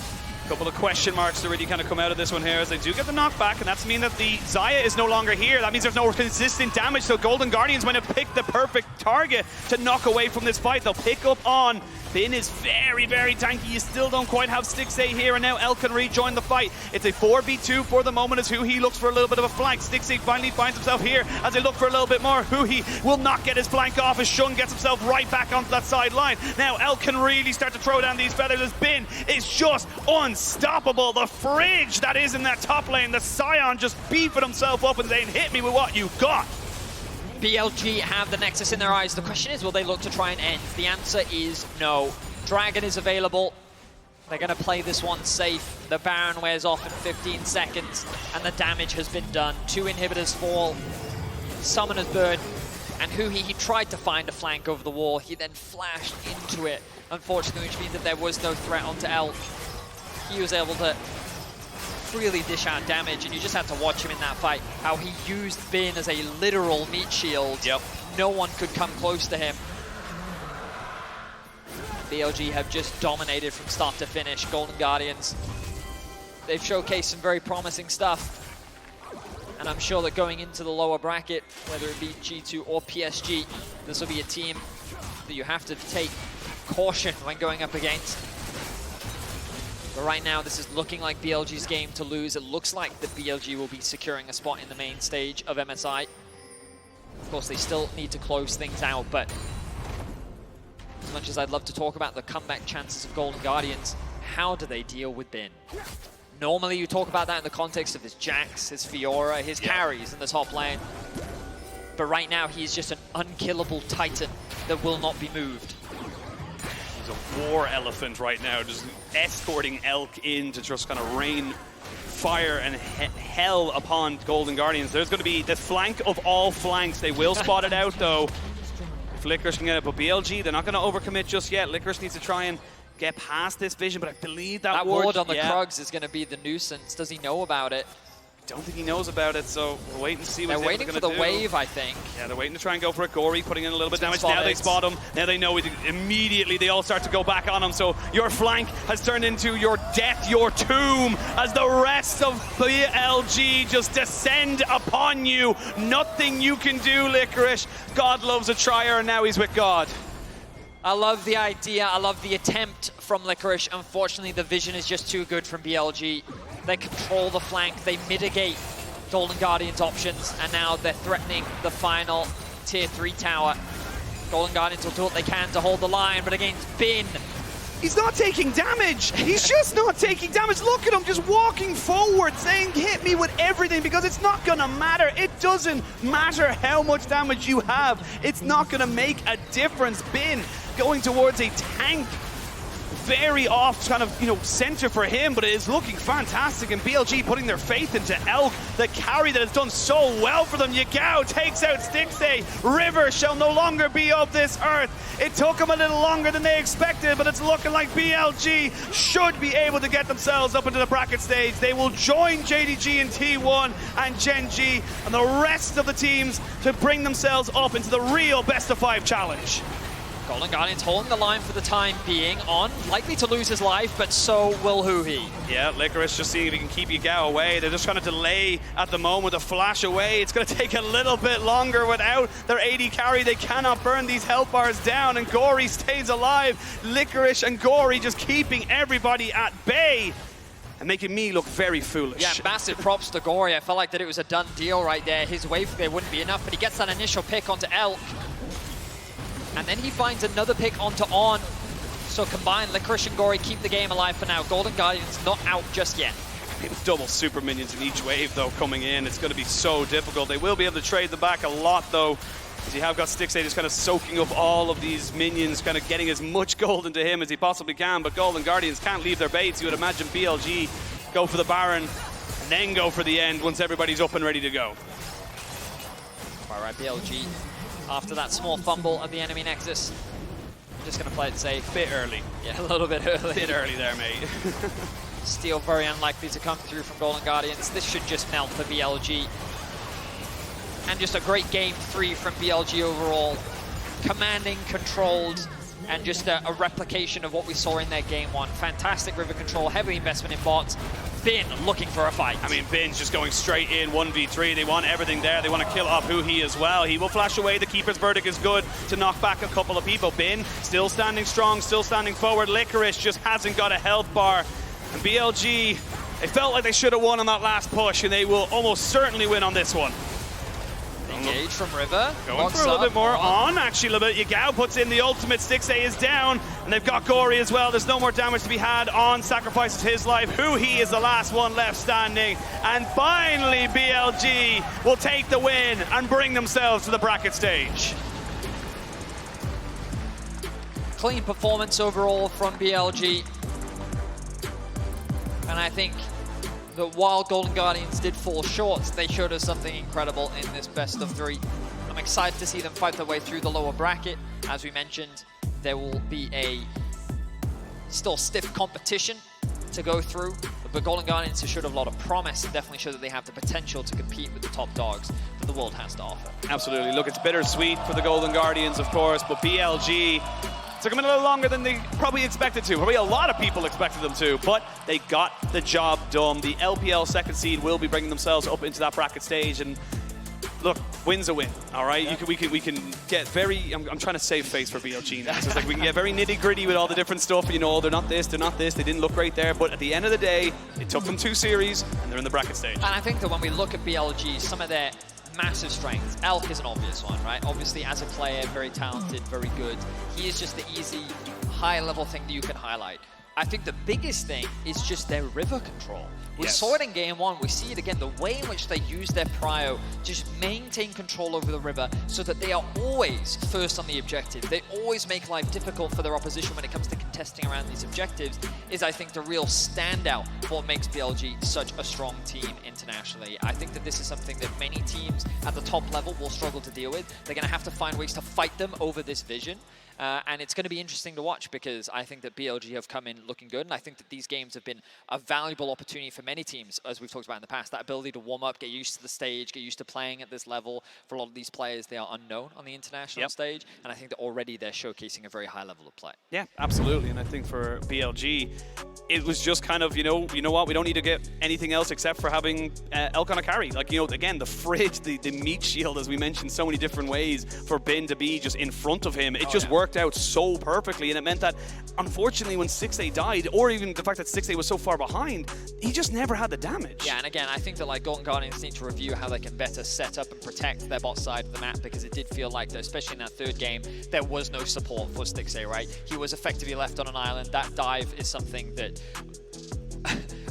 A couple of question marks to really kind of come out of this one here, as they do get the knockback, and that's mean that the Xayah is no longer here. That means there's no consistent damage, so Golden Guardians might have picked the perfect target to knock away from this fight. They'll pick up on Bin is very, very tanky. You still don't quite have Stixxay here, and now El can rejoin the fight. It's a 4v2 for the moment as Huhi looks for a little bit of a flank. Stixxay finally finds himself here as they look for a little bit more. Huhi will not get his flank off as Shun gets himself right back onto that sideline. Now El can really start to throw down these feathers as Bin is just unstoppable. The fridge that is in that top lane, the Scion just beefing himself up and saying, hit me with what you got. BLG have the Nexus in their eyes. The question is, will they look to try and end? The answer is no. Dragon is available. They're going to play this one safe. The Baron wears off in 15 seconds, and the damage has been done. 2 inhibitors fall. Summoner's Bird. And Huhi, he tried to find a flank over the wall. He then flashed into it, unfortunately, which means that there was no threat onto El. He was able to really dish out damage, and you just had to watch him in that fight, how he used Bin as a literal meat shield. Yep. No one could come close to him. BLG have just dominated from start to finish. Golden Guardians, they've showcased some very promising stuff, and I'm sure that going into the lower bracket, whether it be G2 or PSG, this will be a team that you have to take caution when going up against. But right now, this is looking like BLG's game to lose. It looks like that BLG will be securing a spot in the main stage of MSI. Of course, they still need to close things out, but as much as I'd love to talk about the comeback chances of Golden Guardians, how do they deal with Bin? Normally, you talk about that in the context of his Jax, his Fiora, his carries in the top lane. But right now, he's just an unkillable Titan that will not be moved. A war elephant right now, just escorting Elk in to just kind of rain fire and hell upon Golden Guardians. There's going to be the flank of all flanks. They will spot it out though. FLICKR can get it, but BLG, they're not going to overcommit just yet. FLICKR needs to try and get past this vision, but I believe that ward on the Krugs is going to be the nuisance. Does he know about it? I don't think he knows about it, so we'll wait and see what they're waiting for the wave, I think. Yeah, they're waiting to try and go for it. Gory putting in a little bit of damage. Now they spot him. Now they know immediately they all start to go back on him. So your flank has turned into your death, your tomb, as the rest of BLG just descend upon you. Nothing you can do, Licorice. God loves a trier, and now he's with God. I love the idea. I love the attempt from Licorice. Unfortunately, the vision is just too good from BLG. They control the flank, they mitigate Golden Guardians' options, and now they're threatening the final tier 3 tower. Golden Guardians will do what they can to hold the line, but against Bin, he's not taking damage. He's just not taking damage. Look at him just walking forward, saying, hit me with everything, because it's not going to matter. It doesn't matter how much damage you have. It's not going to make a difference. Bin going towards a tank very off kind of, center for him, but it is looking fantastic. And BLG putting their faith into Elk, the carry that has done so well for them. Yagao takes out Stixay. River shall no longer be of this earth. It took them a little longer than they expected, but it's looking like BLG should be able to get themselves up into the bracket stage. They will join JDG and T1 and Gen G and the rest of the teams to bring themselves up into the real best-of-5 challenge. Golden Guardians holding the line for the time being on, likely to lose his life, but so will Huhi. Yeah, Licorice just seeing if he can keep Yagao away. They're just trying to delay at the moment to flash away. It's going to take a little bit longer without their AD carry. They cannot burn these health bars down, and Gory stays alive. Licorice and Gory just keeping everybody at bay and making me look very foolish. Yeah, massive props to Gory. I felt like that it was a done deal right there. His wave there wouldn't be enough, but he gets that initial pick onto Elk. And then he finds another pick onto On. So combined, Licorice and Gory keep the game alive for now. Golden Guardians not out just yet. Double super minions in each wave, though, coming in. It's going to be so difficult. They will be able to trade them back a lot, though, because you have got Stixay just kind of soaking up all of these minions, kind of getting as much gold into him as he possibly can. But Golden Guardians can't leave their baits. You would imagine BLG go for the Baron and then go for the end once everybody's up and ready to go. All right, BLG. After that small fumble at the enemy nexus, I'm just going to play it safe. Bit early. Yeah, a little bit early. Bit early there, mate. Steal very unlikely to come through from Golden Guardians. This should just melt for BLG. And just a great game 3 from BLG overall. Commanding, controlled, and just a replication of what we saw in their game 1. Fantastic river control, heavy investment in bots. Bin looking for a fight. I mean, Bin's just going straight in 1v3. They want everything there. They want to kill off Huhi as well. He will flash away. The Keeper's Verdict is good to knock back a couple of people. Bin still standing strong, still standing forward. Licorice just hasn't got a health bar. And BLG, they felt like they should have won on that last push, and they will almost certainly win on this one. Engage from River. Going for a little bit more on, actually a little bit. Yagao puts in the ultimate. Stixay is down, and they've got Gory as well. There's no more damage to be had. On sacrifices his life. Huhi is the last one left standing. And finally, BLG will take the win and bring themselves to the bracket stage. Clean performance overall from BLG. And I think that while Golden Guardians did fall short, they showed us something incredible in this best of 3. I'm excited to see them fight their way through the lower bracket. As we mentioned, there will be a still stiff competition to go through, but Golden Guardians have showed a lot of promise and definitely show that they have the potential to compete with the top dogs that the world has to offer. Absolutely. Look, it's bittersweet for the Golden Guardians, of course, but BLG took them a little longer than they probably expected to. Probably a lot of people expected them to, but they got the job done. The LPL second seed will be bringing themselves up into that bracket stage, and look, win's a win, all right? Yeah. We can get very, I'm trying to save face for BLG now. So it's like we can get very nitty-gritty with all the different stuff. They're not this, they didn't look great there, but at the end of the day, it took them 2 series, and they're in the bracket stage. And I think that when we look at BLG, some of their massive strengths. Elk is an obvious one, right? Obviously, as a player, very talented, very good. He is just the easy, high-level thing that you can highlight. I think the biggest thing is just their river control. We saw it in game 1, we see it again, the way in which they use their prio, just maintain control over the river so that they are always first on the objective. They always make life difficult for their opposition when it comes to contesting around these objectives, is I think the real standout for what makes BLG such a strong team internationally. I think that this is something that many teams at the top level will struggle to deal with. They're going to have to find ways to fight them over this vision. And it's going to be interesting to watch because I think that BLG have come in looking good, and I think that these games have been a valuable opportunity for many teams, as we've talked about in the past. That ability to warm up, get used to the stage, get used to playing at this level. For a lot of these players, they are unknown on the international stage, and I think that already they're showcasing a very high level of play. Yeah, absolutely, and I think for BLG, it was just kind of, you know what, we don't need to get anything else except for having Elk on a carry. Like, again, the fridge, the meat shield, as we mentioned, so many different ways for Bin to be just in front of him. It just worked out so perfectly, and it meant that, unfortunately, when Stixay died, or even the fact that Stixay was so far behind, he just never had the damage. Yeah, and again, I think that like Golden Guardians need to review how they can better set up and protect their bot side of the map, because it did feel like, especially in that 3rd game, there was no support for Stixay, right? He was effectively left on an island. That dive is something that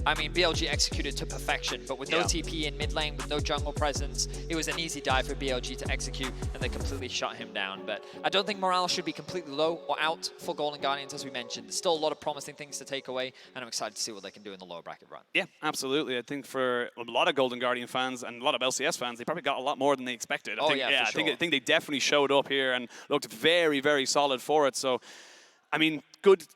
I mean, BLG executed to perfection, but with no TP in mid lane, with no jungle presence, it was an easy dive for BLG to execute, and they completely shut him down. But I don't think morale should be completely low or out for Golden Guardians, as we mentioned. There's still a lot of promising things to take away, and I'm excited to see what they can do in the lower bracket run. Yeah, absolutely. I think for a lot of Golden Guardian fans and a lot of LCS fans, they probably got a lot more than they expected. I think they definitely showed up here and looked very, very solid for it. So, I mean, good,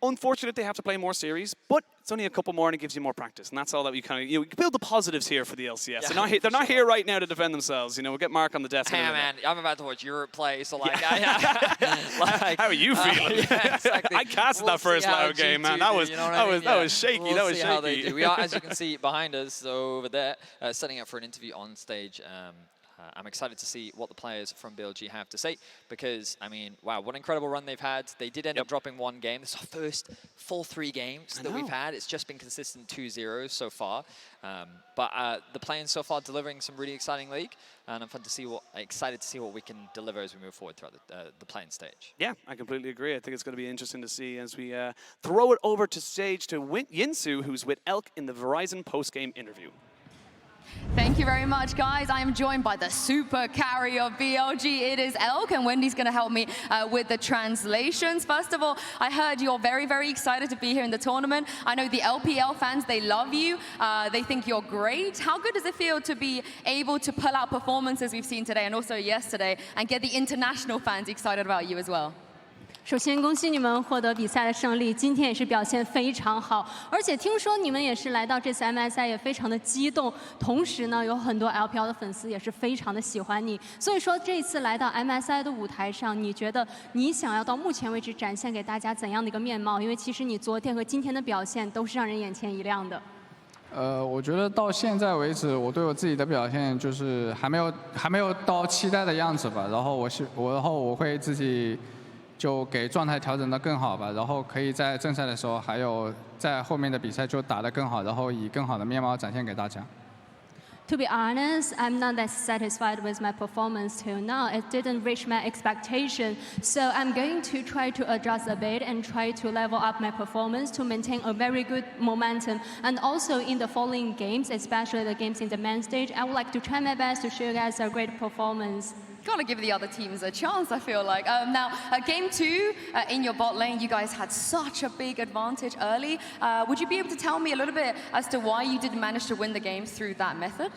unfortunate they have to play more series, but it's only a couple more and it gives you more practice. And that's all that we kind of, you build the positives here for the LCS. Yeah, they're not here right now to defend themselves. We'll get Mark on the desk. Hey, man, I'm about to watch Europe play, so like, how are you feeling? Exactly. I casted that first Lao game, man. That was shaky. We'll that was see shaky. How they do. We are, as you can see behind us over there, setting up for an interview on stage. I'm excited to see what the players from BLG have to say because, I mean, wow, what an incredible run they've had. They did end up dropping one game. This is our first full 3 games that we've had. It's just been consistent 2-0 so far. But the playing so far delivering some really exciting league, and I'm excited to see what we can deliver as we move forward throughout the playing stage. Yeah, I completely agree. I think it's going to be interesting to see as we throw it over to stage to Yinsu, who's with Elk in the Verizon post-game interview. Thank you very much, guys. I am joined by the super carry of BLG. It is Elk, and Wendy's going to help me with the translations. First of all, I heard you're very, very excited to be here in the tournament. I know the LPL fans, they love you. They think you're great. How good does it feel to be able to pull out performances we've seen today and also yesterday and get the international fans excited about you as well? 首先，恭喜你们获得比赛的胜利，今天也是表现非常好，而且听说你们也是来到这次 MSI 也非常的激动，同时呢，有很多 LPL 的粉丝也是非常的喜欢你，所以说这次来到 MSI 的舞台上，你觉得你想要到目前为止展现给大家怎样的一个面貌？因为其实你昨天和今天的表现都是让人眼前一亮的。我觉得到现在为止，我对我自己的表现就是还没有到期待的样子吧，然后我会自己。就给状态调整得更好吧，然后可以在正赛的时候，还有在后面的比赛就打得更好，然后以更好的面貌展现给大家。To be honest, I'm not that satisfied with my performance till now. It didn't reach my expectation, so I'm going to try to adjust a bit and try to level up my performance to maintain a very good momentum. And also in the following games, especially the games in the main stage, I would like to try my best to show you guys a great performance. Gotta give the other teams a chance, I feel like. Now, game 2 in your bot lane, you guys had such a big advantage early. Would you be able to tell me a little bit as to why you didn't manage to win the game through that method?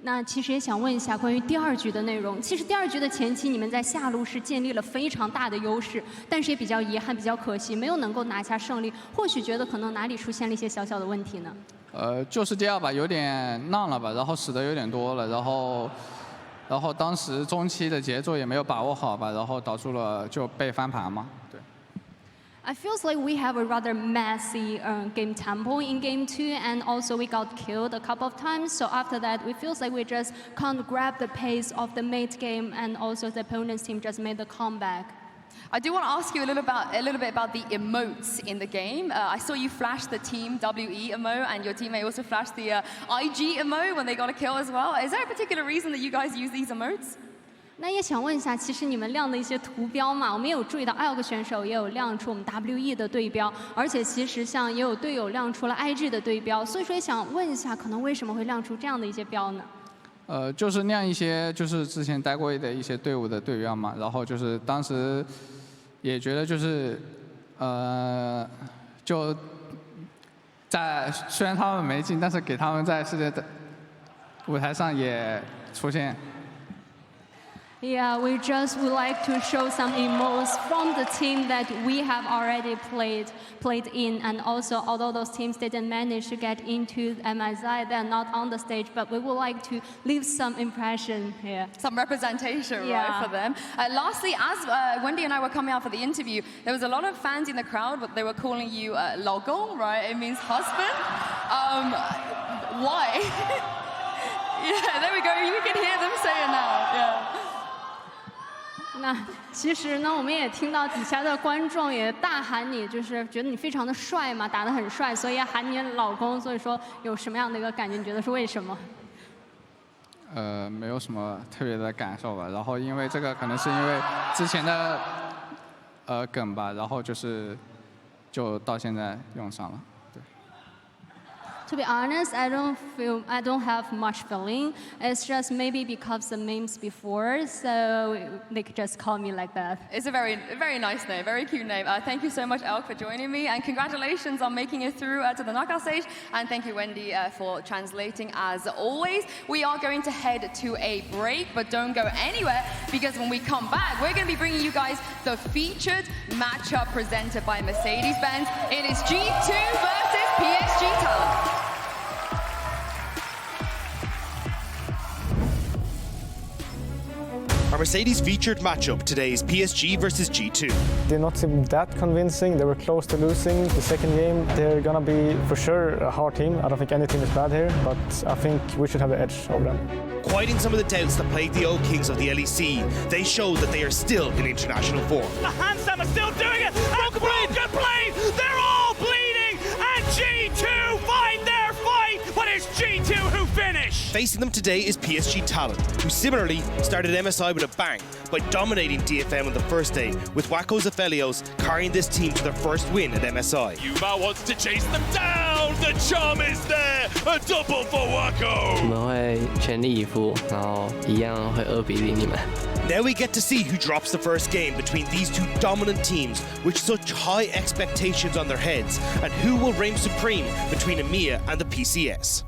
那其实也想问一下关于第2局的内容。其实第2局的前期，你们在下路是建立了非常大的优势，但是也比较遗憾、比较可惜，没有能够拿下胜利。或许觉得可能哪里出现了一些小小的问题呢？就是第2把有点浪了吧，然后死的有点多了，然后当时中期的节奏也没有把握好吧，然后导致了就被翻盘嘛。对。I feels like we have a rather messy game tempo in game 2, and also we got killed a couple of times. So after that, we feels like we just can't grab the pace of the mid game, and also the opponent's team just made the comeback. I do want to ask you a little bit about the emotes in the game. I saw you flash the Team WE emote, and your teammate also flashed the IG emote when they got a kill as well. Is there a particular reason that you guys use these emotes? 那也想问一下，其实你们亮的一些图标嘛，我们也有注意到艾尔克选手也有亮出我们 WE 的对标，而且其实像也有队友亮出了 IG 的对标，所以说也想问一下，可能为什么会亮出这样的一些标呢？就是亮一些就是之前待过的一些队伍的队标嘛，然后就是当时也觉得就是就在虽然他们没进，但是给他们在世界的舞台上也出现。Yeah, we just would like to show some emotes from the team that we have already played in, and also although those teams didn't manage to get into MSI, they're not on the stage, but we would like to leave some impression here. Some representation, right, for them. Lastly, as Wendy and I were coming out for the interview, there was a lot of fans in the crowd, but they were calling you "老公," right? It means husband. Why? Yeah, there we go. You can hear them say it now. Yeah. 那其实呢，我们也听到底下的观众也大喊你，就是觉得你非常的帅嘛，打得很帅，所以要喊你老公。所以说有什么样的一个感觉？你觉得是为什么？没有什么特别的感受吧。然后因为这个可能是因为之前的梗吧，然后就到现在用上了。对。To be honest, I don't have much feeling. It's just maybe because the names before, so they could just call me like that. It's a very nice name, very cute name. Thank you so much, Elk, for joining me, and congratulations on making it through to the knockout stage. And thank you, Wendy, for translating as always. We are going to head to a break, but don't go anywhere, because when we come back, we're going to be bringing you guys the featured matchup presented by Mercedes-Benz. It is G2 versus PSG Talent. Our Mercedes featured matchup today is PSG versus G2. Did not seem that convincing. They were close to losing the second game. They're gonna be for sure a hard team. I don't think any team is bad here, but I think we should have the edge over them. Quieting some of the doubts that plagued the old kings of the LEC, they showed that they are still in international form. The Handsam are still doing it. Broken blade. They're all bleeding, and G2 find their fight, but it's G2 who finish. Facing them today is PSG Talent, who similarly started MSI with a bang by dominating DFM on the first day, with Waco's Aphelios carrying this team to their first win at MSI. Yuma wants to chase them down. The charm is there. A double for Waco. 我们会全力以赴，然后一样会2比0你们。 Now we get to see who drops the first game between these two dominant teams with such high expectations on their heads, and who will reign supreme between EMEA and the PCS.